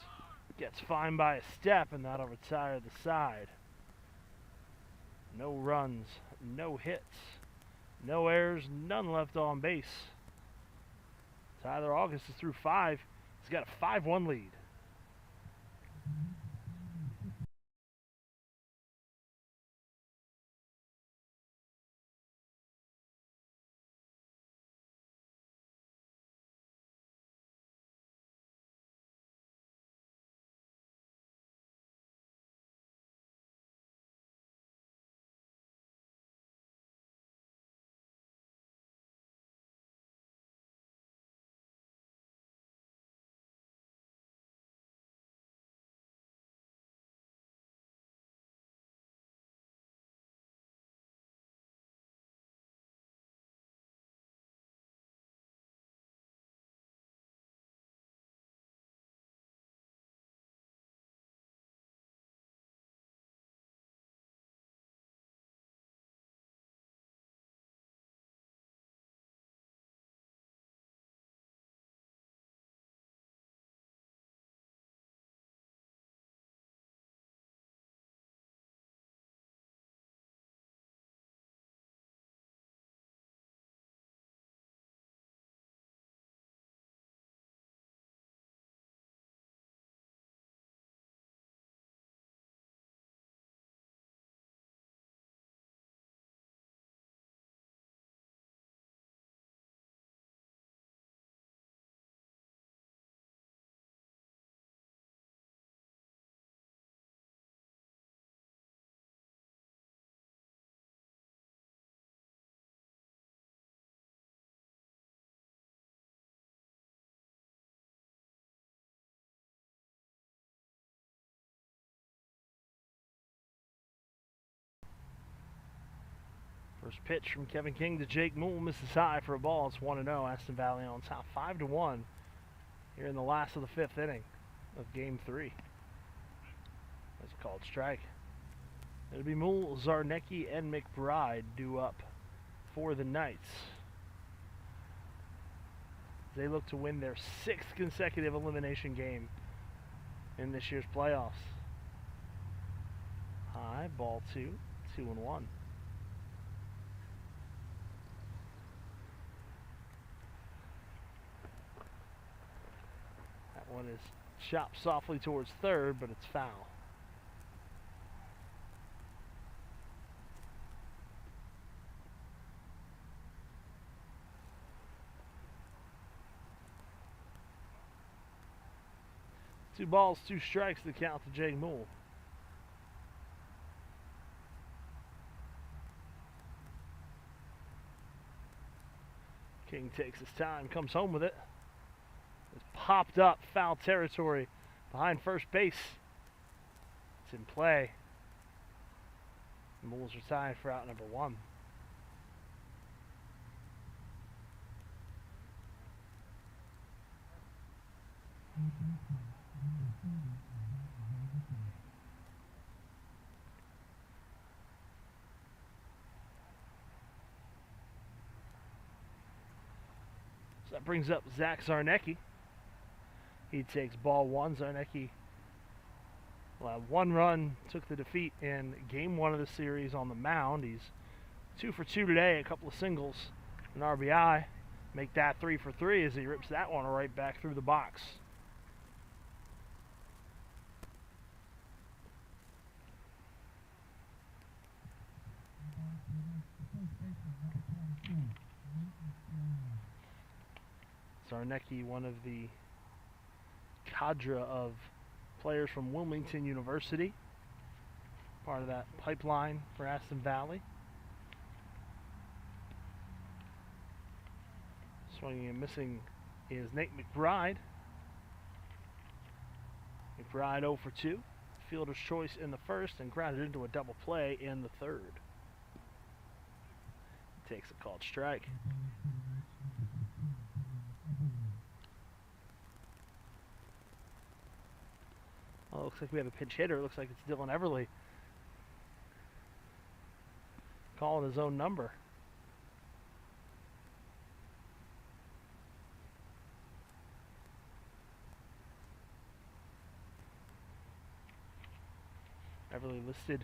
Gets Fine by a step, and that'll retire the side. No runs, no hits, no errors, none left on base. Tyler August is through 5. He's got a 5-1 lead. First pitch from Kevin King to Jake Moole misses high for a ball. It's 1-0. Aston Valley on top 5-1 here in the last of the 5th inning of Game 3. That's a called strike. It'll be Moole, Zarnecki, and McBride due up for the Knights. They look to win their 6th consecutive elimination game in this year's playoffs. High, ball 2, 2-1. That one is chopped softly towards third, but it's foul. Two balls, 2 strikes to count to Jake Moole. King takes his time, comes home with it. It's popped up, foul territory behind first base. It's in play. Moole's retired for out number 1. So that brings up Zach Zarnecki. He takes ball 1. Zarnecki will have 1 run, took the defeat in Game 1 of the series on the mound. He's 2 for 2 today, a couple of singles, an RBI. Make that 3 for 3 as he rips that one right back through the box. Zarnecki, one of the cadre of players from Wilmington University, part of that pipeline for Aston Valley. Swinging and missing is Nate McBride. McBride 0 for 2. Fielder's choice in the first and grounded into a double play in the third. Takes a called strike. Well, looks like we have a pinch hitter. Looks like it's Dylan Everly calling his own number. Everly listed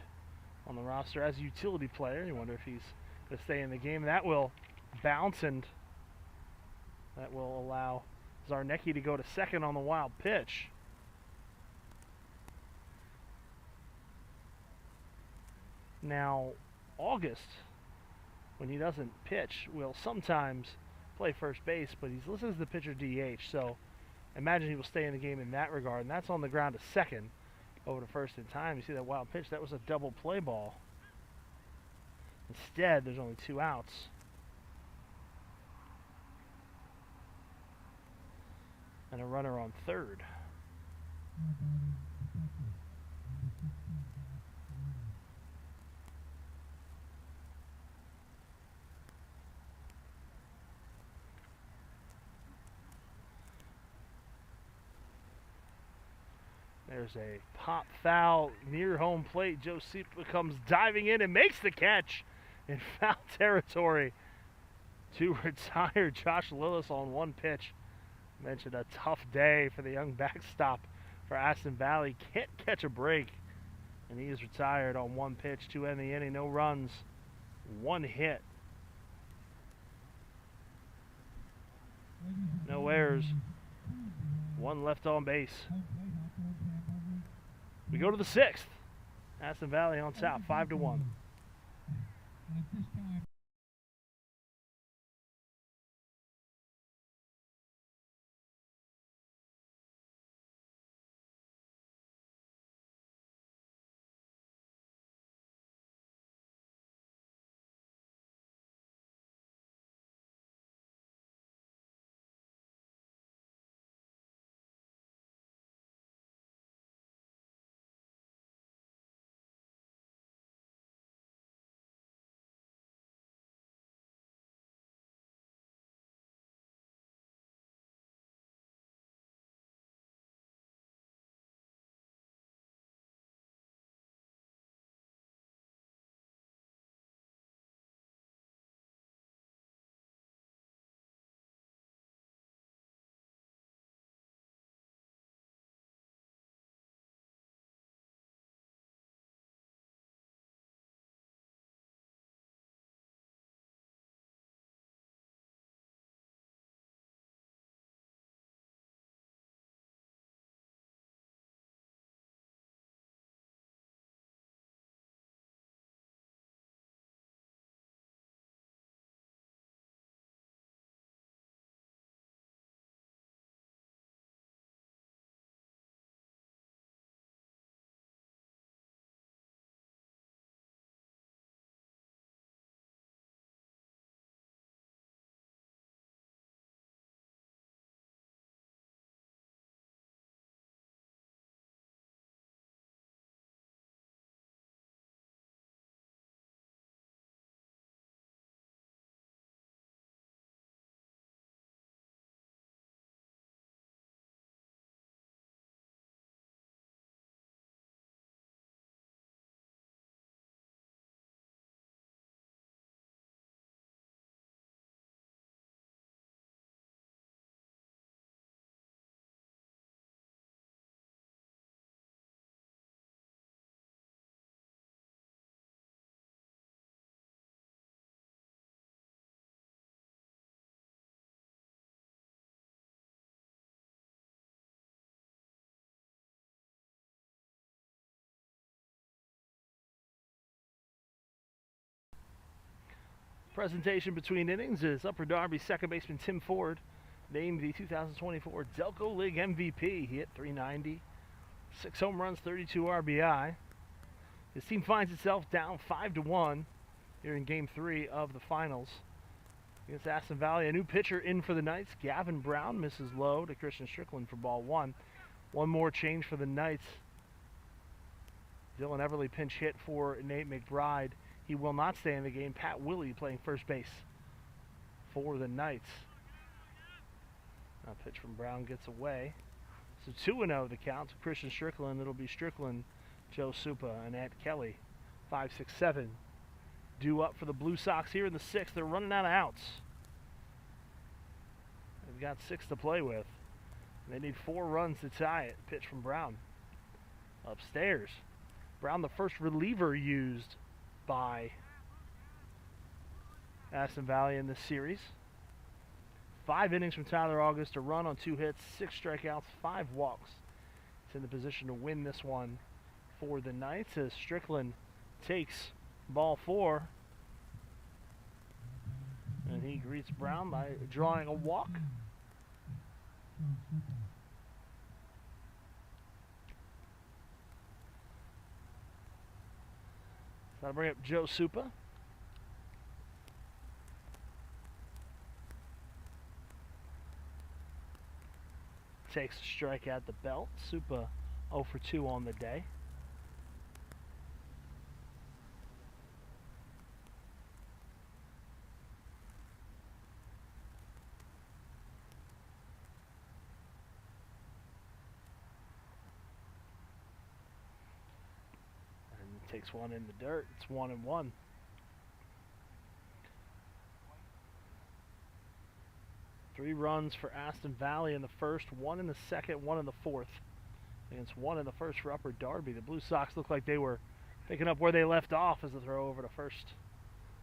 on the roster as a utility player. You wonder if he's going to stay in the game. That will bounce, and that will allow Zarnecki to go to second on the wild pitch. Now, August, when he doesn't pitch, will sometimes play first base, but he's listed as the pitcher DH, so imagine he will stay in the game in that regard, and that's on the ground to second over to first in time. You see that wild pitch? That was a double play ball. Instead, there's only 2 outs. And a runner on third. There's a pop foul near home plate. Joe Sipa comes diving in and makes the catch in foul territory to retire Josh Lillis on 1 pitch. Mentioned a tough day for the young backstop for Aston Valley. Can't catch a break, and he is retired on 1 pitch to end the inning. No runs, 1 hit. No errors, 1 left on base. We go to the 6th. Aston Valley on top, 5-1. Presentation between innings is Upper Darby second baseman Tim Ford, named the 2024 Delco League MVP. He hit .390, 6 home runs, 32 RBI. His team finds itself down 5-1 here in Game 3 of the finals against Aston Valley. A new pitcher in for the Knights. Gavin Brown misses low to Christian Strickland for ball one. One more change for the Knights. Dylan Everly pinch hit for Nate McBride. He will not stay in the game. Pat Willie playing first base for the Knights. A pitch from Brown gets away. So 2-0 the count to Christian Strickland. It'll be Strickland, Joe Supa, and Ed Kelly. 5, 6, 7. Due up for the Blue Sox here in the 6th. They're running out of outs. They've got 6 to play with. They need 4 runs to tie it. Pitch from Brown. Upstairs. Brown, the first reliever used by Aston Valley in this series. 5 innings from Tyler August, a run on 2 hits, 6 strikeouts, 5 walks. It's in the position to win this one for the Knights as Strickland takes ball 4. And he greets Brown by drawing a walk. That'll bring up Joe Supa. Takes a strike at the belt. Supa 0 for 2 on the day. Takes one in the dirt. It's 1-1. Three runs for Aston Valley in the first, 1 in the second, 1 in the fourth. Against 1 in the first for Upper Darby. The Blue Sox looked like they were picking up where they left off as the throw over to first.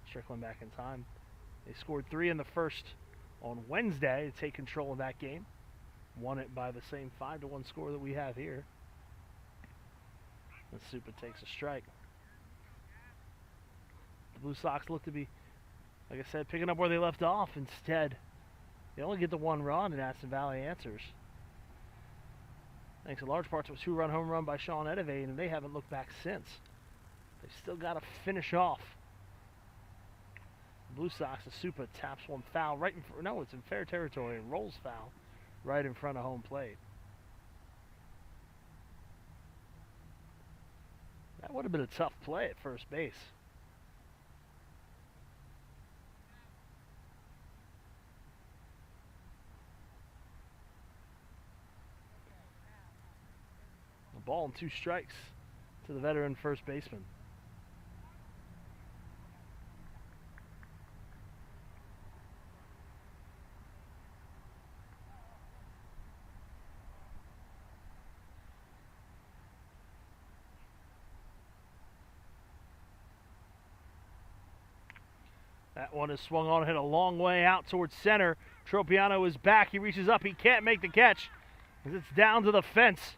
Strickland back in time. They scored 3 in the first on Wednesday to take control of that game. Won it by the same 5-1 score that we have here. And Supa takes a strike. The Blue Sox look to be, like I said, picking up where they left off. Instead, they only get the 1 run, and Aston Valley answers. Thanks in large part to a 2-run home run by Sean Edevade, and they haven't looked back since. They've still got to finish off. The Blue Sox, the Supa taps one foul right in front. No, it's in fair territory and rolls foul right in front of home plate. That would have been a tough play at first base. A ball and 2 strikes to the veteran first baseman. That one is swung on and hit a long way out towards center. Tropiano is back. He reaches up. He can't make the catch as it's down to the fence.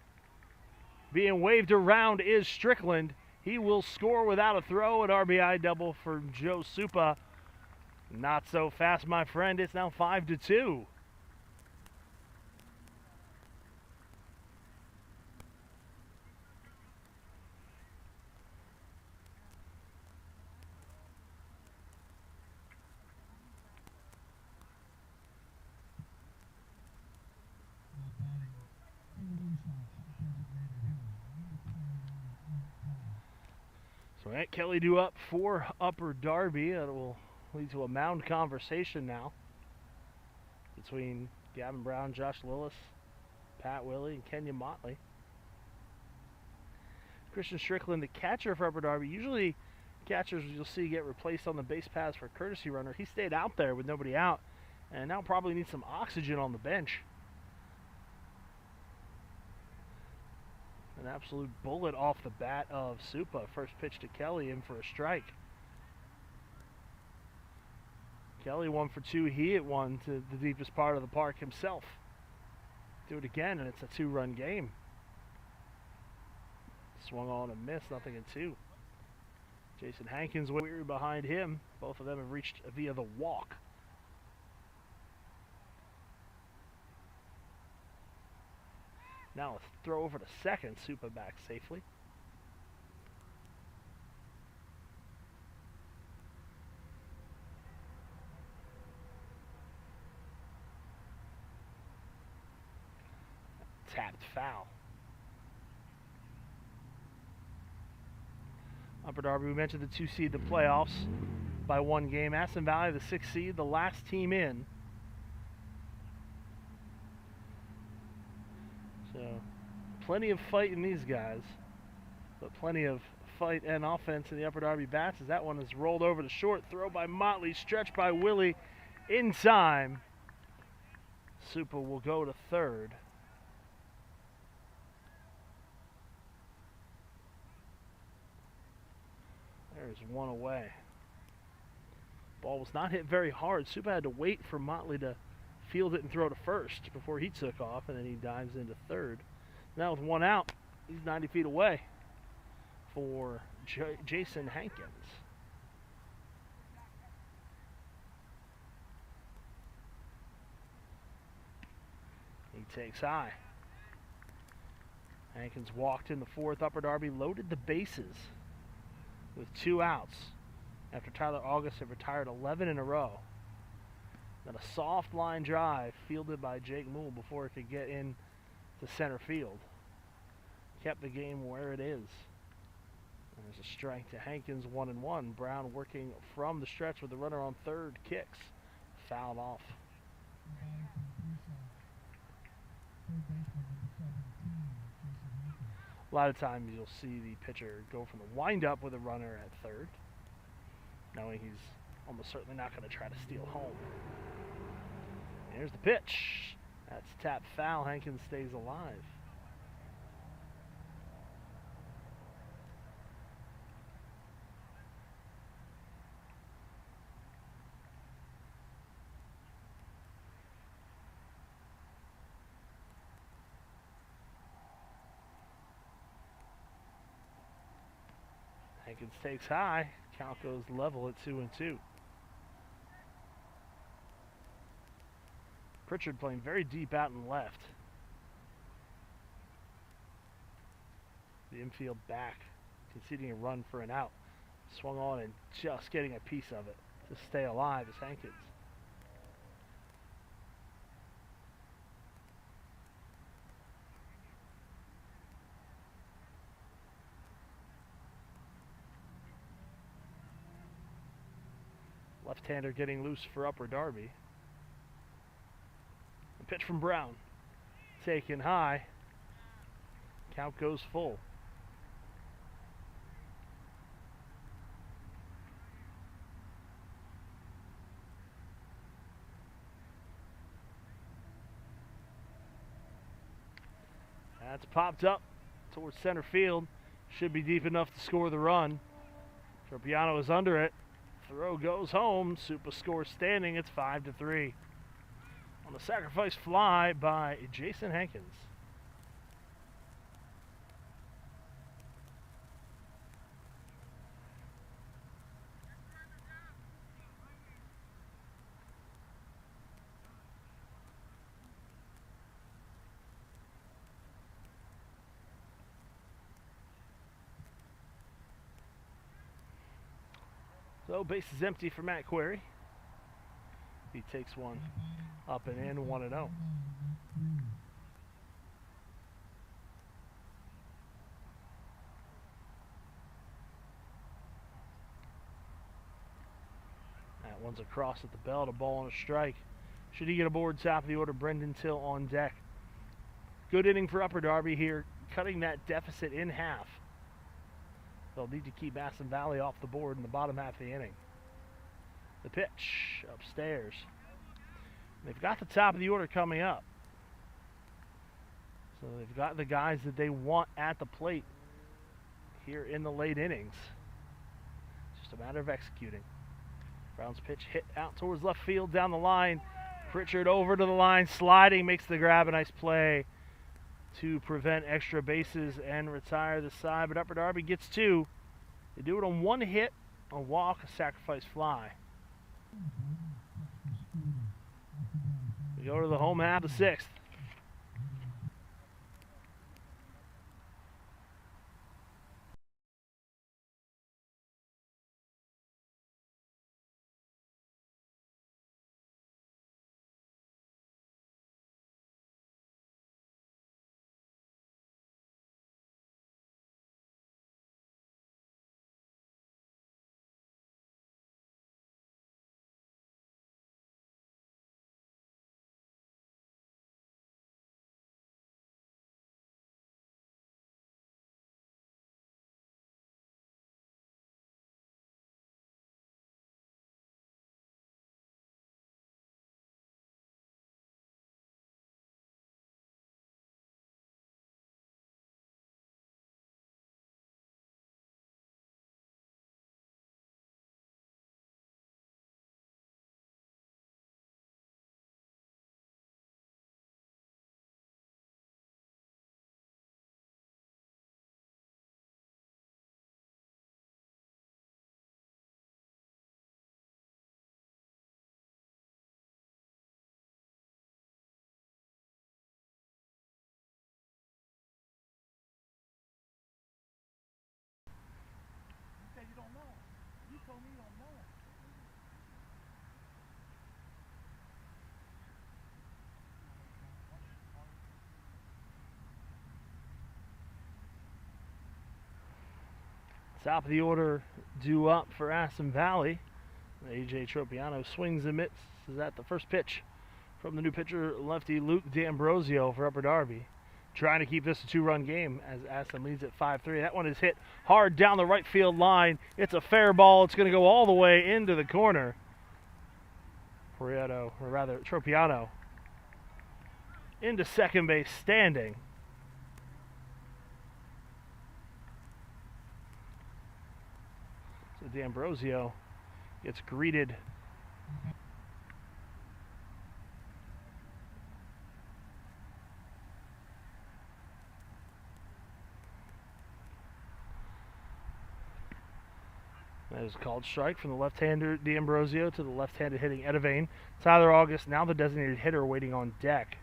Being waved around is Strickland. He will score without a throw. An RBI double for Joe Supa. Not so fast, my friend. It's now 5-2. So Aunt Kelly due up for Upper Darby. That will lead to a mound conversation now between Gavin Brown, Josh Lillis, Pat Willie, and Kenya Motley. Christian Strickland, the catcher for Upper Darby. Usually catchers you'll see get replaced on the base paths for a courtesy runner. He stayed out there with nobody out and now probably needs some oxygen on the bench. An absolute bullet off the bat of Supa. First pitch to Kelly, in for a strike. Kelly 1 for 2. He hit one to the deepest part of the park himself. Do it again, and it's a 2-run game. Swung on and missed, nothing in 2. Jason Hankins weary behind him. Both of them have reached via the walk. Now a throw over to second. Supa back safely. Tapped foul. Upper Darby, we mentioned the 2 seed, the playoffs by 1 game. Aston Valley, the 6 seed, the last team in. So, plenty of fight in these guys, but plenty of fight and offense in the Upper Darby Bats as that one is rolled over to short. Throw by Motley, stretched by Willie in time. Supa will go to third. There's one away. Ball was not hit very hard. Supa had to wait for Motley to field it and throw to first before he took off, and then he dives into third. Now with 1 out, he's 90 feet away for Jason Hankins. He takes high. Hankins walked in the 4th. Upper Darby loaded the bases with 2 outs after Tyler August had retired 11 in a row. Then a soft line drive fielded by Jake Moole before it could get in to center field. Kept the game where it is. And there's a strike to Hankins, 1-1. Brown working from the stretch with the runner on third, kicks. Fouled off. A lot of times you'll see the pitcher go from the windup with a runner at third, knowing he's almost certainly not going to try to steal home. Here's the pitch. That's tap foul. Hankins stays alive. Hankins takes high. Count goes level at 2-2. Pritchard playing very deep out and left. The infield back, conceding a run for an out. Swung on and just getting a piece of it to stay alive is Hankins. Left-hander getting loose for Upper Darby. The pitch from Brown. Taken high. Count goes full. That's popped up towards center field. Should be deep enough to score the run. Tropiano is under it. Throw goes home. Supa scores standing. It's 5-3. On the sacrifice fly by Jason Hankins. So base is empty for Matt Query. He takes one up and in, 1-0. That one's across at the belt, a ball and a strike. Should he get aboard top of the order, Brendan Till on deck. Good inning for Upper Darby here, cutting that deficit in half. They'll need to keep Aston Valley off the board in the bottom half of the inning. The pitch upstairs. They've got the top of the order coming up. So they've got the guys that they want at the plate here in the late innings. It's just a matter of executing. Brown's pitch hit out towards left field down the line. Pritchard over to the line, sliding, makes the grab. A nice play to prevent extra bases and retire the side. But Upper Darby gets 2. They do it on one hit, a walk, a sacrifice fly. We go to the home half of the 6th. Top of the order due up for Aston Valley. A.J. Tropiano swings and misses at the first pitch from the new pitcher, lefty Luke D'Ambrosio for Upper Darby. Trying to keep this a 2-run game as Aston leads at 5-3. That one is hit hard down the right field line. It's a fair ball. It's going to go all the way into the corner. Tropiano into second base standing. So D'Ambrosio gets greeted. That is called strike from the left-hander D'Ambrosio to the left-handed hitting Edivane. Tyler August, now the designated hitter, waiting on deck.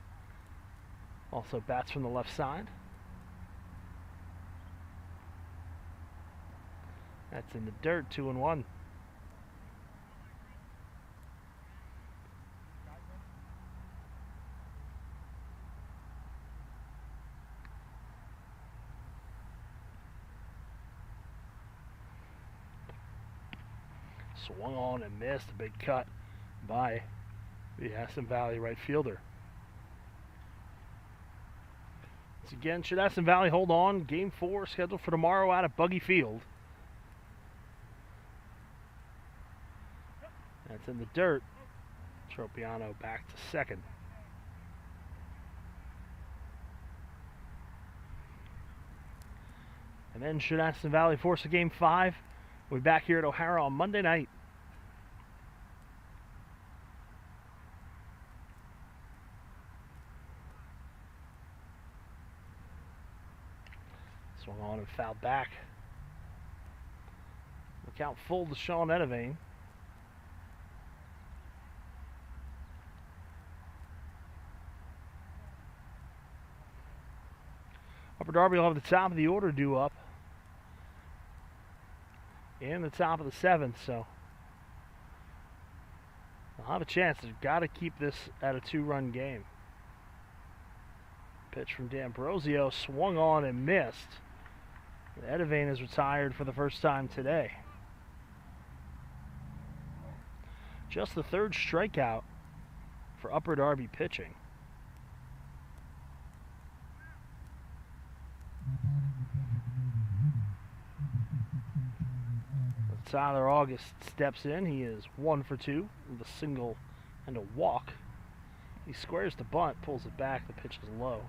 Also bats from the left side. That's in the dirt, 2-1. Swung on and missed. A big cut by the Aston Valley right fielder. Once again, should Aston Valley hold on? Game 4 scheduled for tomorrow out at Buggy Field. That's in the dirt. Tropiano back to second. And then should Aston Valley force a Game 5, we'll be back here at O'Hara on Monday night. Swung on and fouled back. The count full to Sean Edivane. Upper Darby will have the top of the order due up in the top of the 7th, so they'll have a chance. They've got to keep this at a 2-run game. Pitch from D'Ambrosio, swung on and missed. Edivane is retired for the first time today. Just the 3rd strikeout for Upper Darby pitching. Tyler August steps in. He is 1 for 2 with a single and a walk. He squares the bunt, pulls it back. The pitch is low.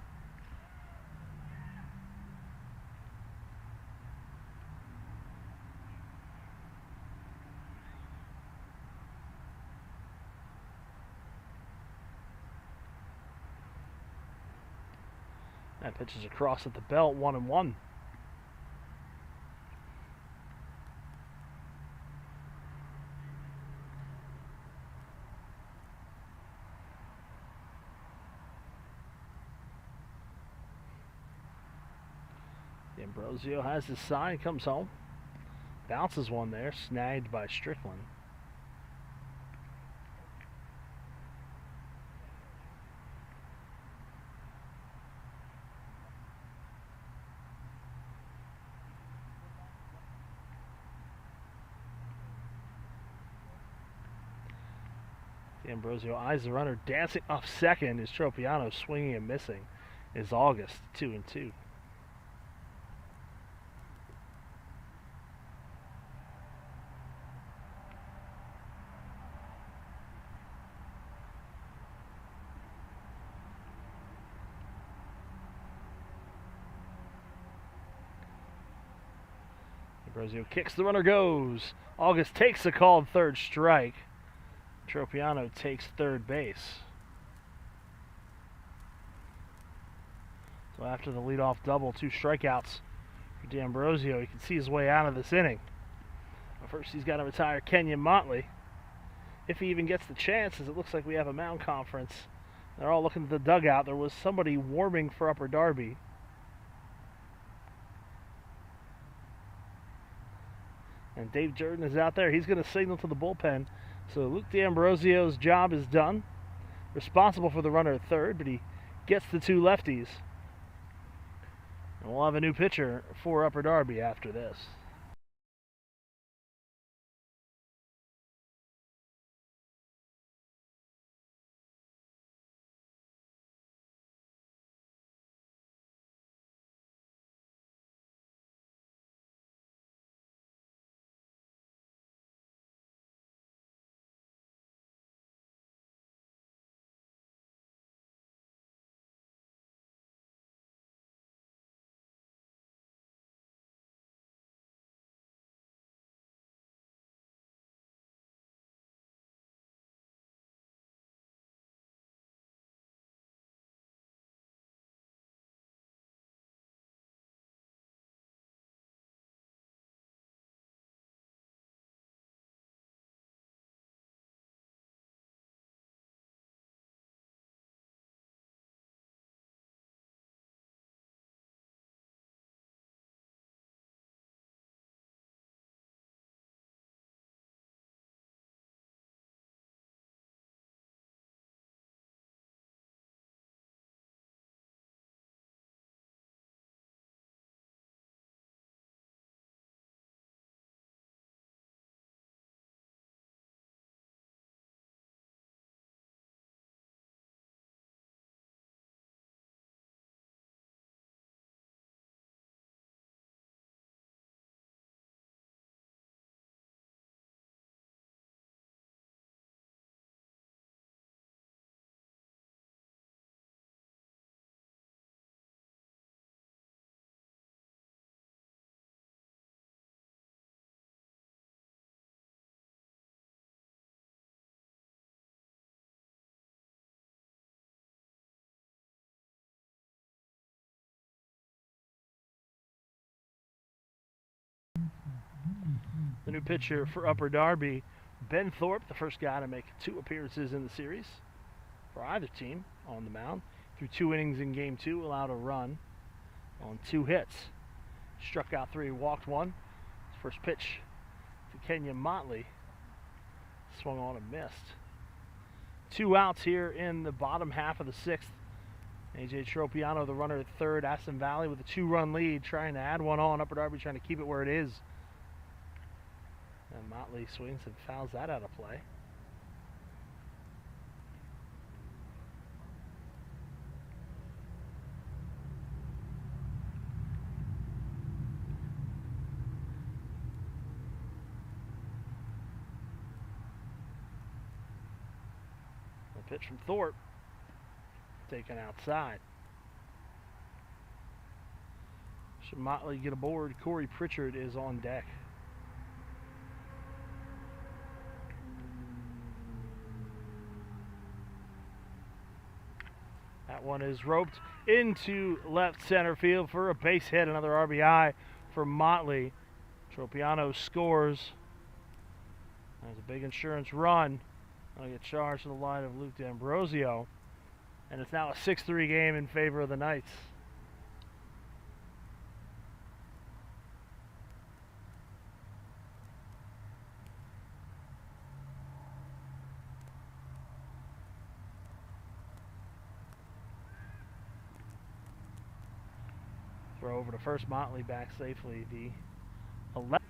That pitch is across at the belt, 1-1. D'Ambrosio has his sign, comes home. Bounces one there, snagged by Strickland. D'Ambrosio eyes the runner, dancing off second is Tropiano, swinging and missing is August, 2-2. D'Ambrosio kicks, the runner goes. August takes a called third strike. Tropiano takes third base. So after the leadoff double, 2 strikeouts for D'Ambrosio, he can see his way out of this inning. But first he's got to retire Kenyon Motley, if he even gets the chance, as it looks like we have a mound conference. They're all looking at the dugout. There was somebody warming for Upper Darby. And Dave Jordan is out there. He's going to signal to the bullpen. So Luke D'Ambrosio's job is done. Responsible for the runner at third, but he gets the 2 lefties. And we'll have a new pitcher for Upper Darby after this. The new pitcher for Upper Darby, Ben Thorpe, the first guy to make 2 appearances in the series for either team on the mound. Through 2 innings in Game 2, allowed a run on 2 hits. Struck out 3, walked 1. His first pitch to Kenyon Motley. Swung on and missed. 2 outs here in the bottom half of the 6th. A.J. Tropiano, the runner at third. Aston Valley with a 2-run lead, trying to add one on. Upper Darby trying to keep it where it is. And Motley swings and fouls that out of play. A pitch from Thorpe, taken outside. Should Motley get aboard, Corey Pritchard is on deck. That one is roped into left center field for a base hit. Another RBI for Motley. Tropiano scores. There's a big insurance run. I'll get charged to the line of Luke D'Ambrosio. And it's now a 6-3 game in favor of the Knights. Throw over to first. Motley back safely. The 11.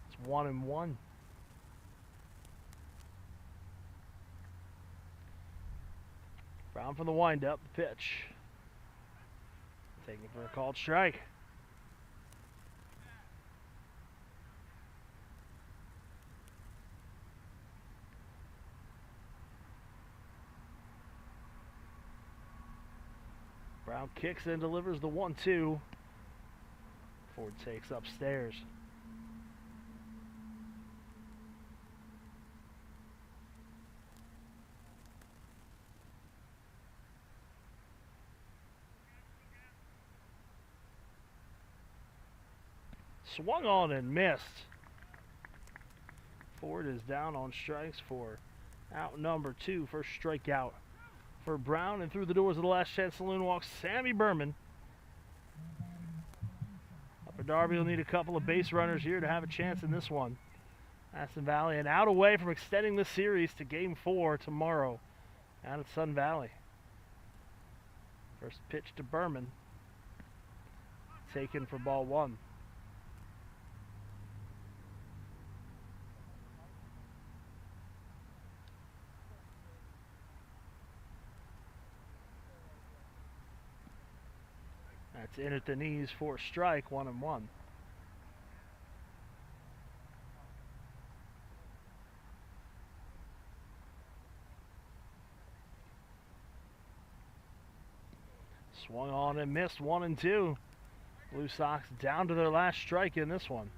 It's 1-1. Brown from the windup. The pitch. Taking for a called strike. Brown kicks and delivers the 1-2. Ford takes upstairs. Swung on and missed. Ford is down on strikes for out number 2. First strikeout for Brown, and through the doors of the Last Chance Saloon walks Sammy Berman. Upper Darby will need a couple of base runners here to have a chance in this one. Aston Valley and out away from extending the series to Game 4 tomorrow out at Sun Valley. First pitch to Berman. Taken for ball 1. That's in at the knees for a strike, 1-1. Swung on and missed, 1-2. Blue Sox down to their last strike in this one.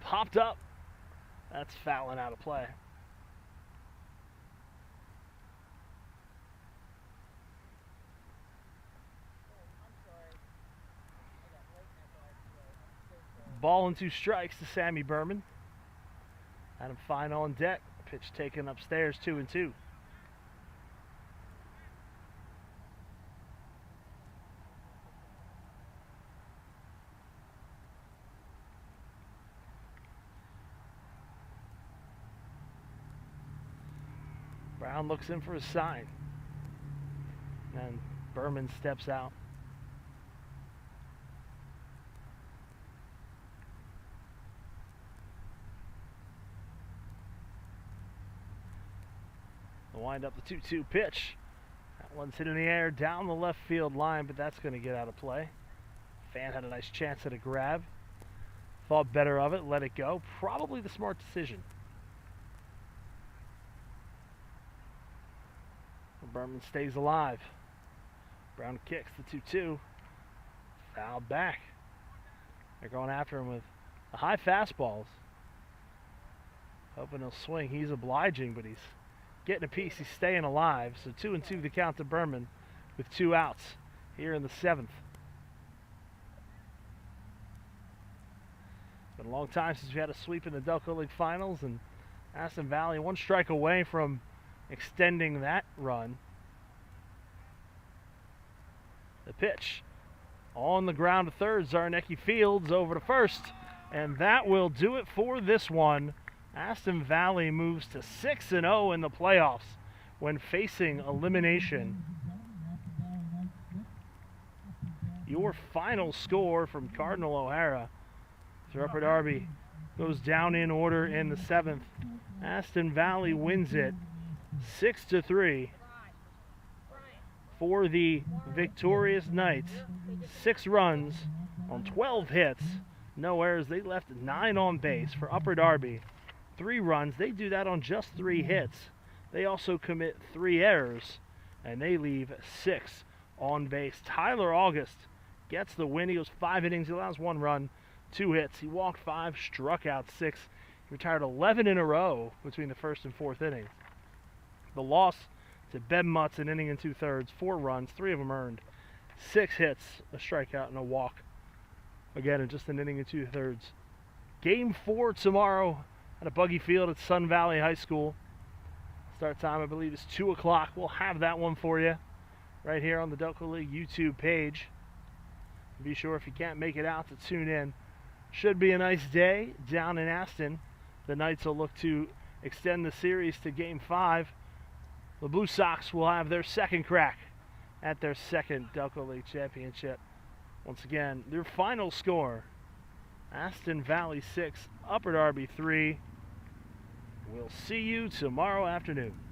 Popped up. That's fouling out of play. Ball and 2 strikes to Sammy Berman. Adam Fine on deck. Pitch taken upstairs, 2-2. Brown looks in for a sign. And Berman steps out. The wind up the 2-2 pitch. That one's hit in the air down the left field line, but that's going to get out of play. Fan had a nice chance at a grab. Thought better of it, let it go. Probably the smart decision. Berman stays alive. Brown kicks the 2-2. Fouled back. They're going after him with the high fastballs. Hoping he'll swing. He's obliging, but he's getting a piece. He's staying alive. So 2-2 the count to Berman with 2 outs here in the 7th. Been a long time since we had a sweep in the Delco League Finals, and Aston Valley 1 strike away from extending that run. The pitch on the ground to third. Zarnecki fields over to first, and that will do it for this one. Aston Valley moves to 6-0 in the playoffs when facing elimination. Your final score from Cardinal O'Hara. So Upper Darby goes down in order in the 7th. Aston Valley wins it 6-3 for the victorious Knights. 6 runs on 12 hits, no errors. They left 9 on base. For Upper Darby, 3 runs. They do that on just 3 hits. They also commit 3 errors, and they leave 6 on base. Tyler August gets the win. He goes 5 innings. He allows 1 run, 2 hits. He walked 5, struck out 6. He retired 11 in a row between the 1st and 4th innings. The loss to Ben Mutz, an inning and 2/3, 4 runs, 3 of them earned, 6 hits, a strikeout, and a walk. Again, in just an inning and 2/3. Game 4 tomorrow at a buggy field at Sun Valley High School. Start time, I believe, is 2 o'clock. We'll have that one for you right here on the Delco League YouTube page. Be sure, if you can't make it out, to tune in Should be a nice day down in Aston. The Knights will look to extend the series to Game 5. The Blue Sox will have their second crack at their second Delco League Championship. Once again, their final score, Aston Valley 6, Upper Darby 3. We'll see you tomorrow afternoon.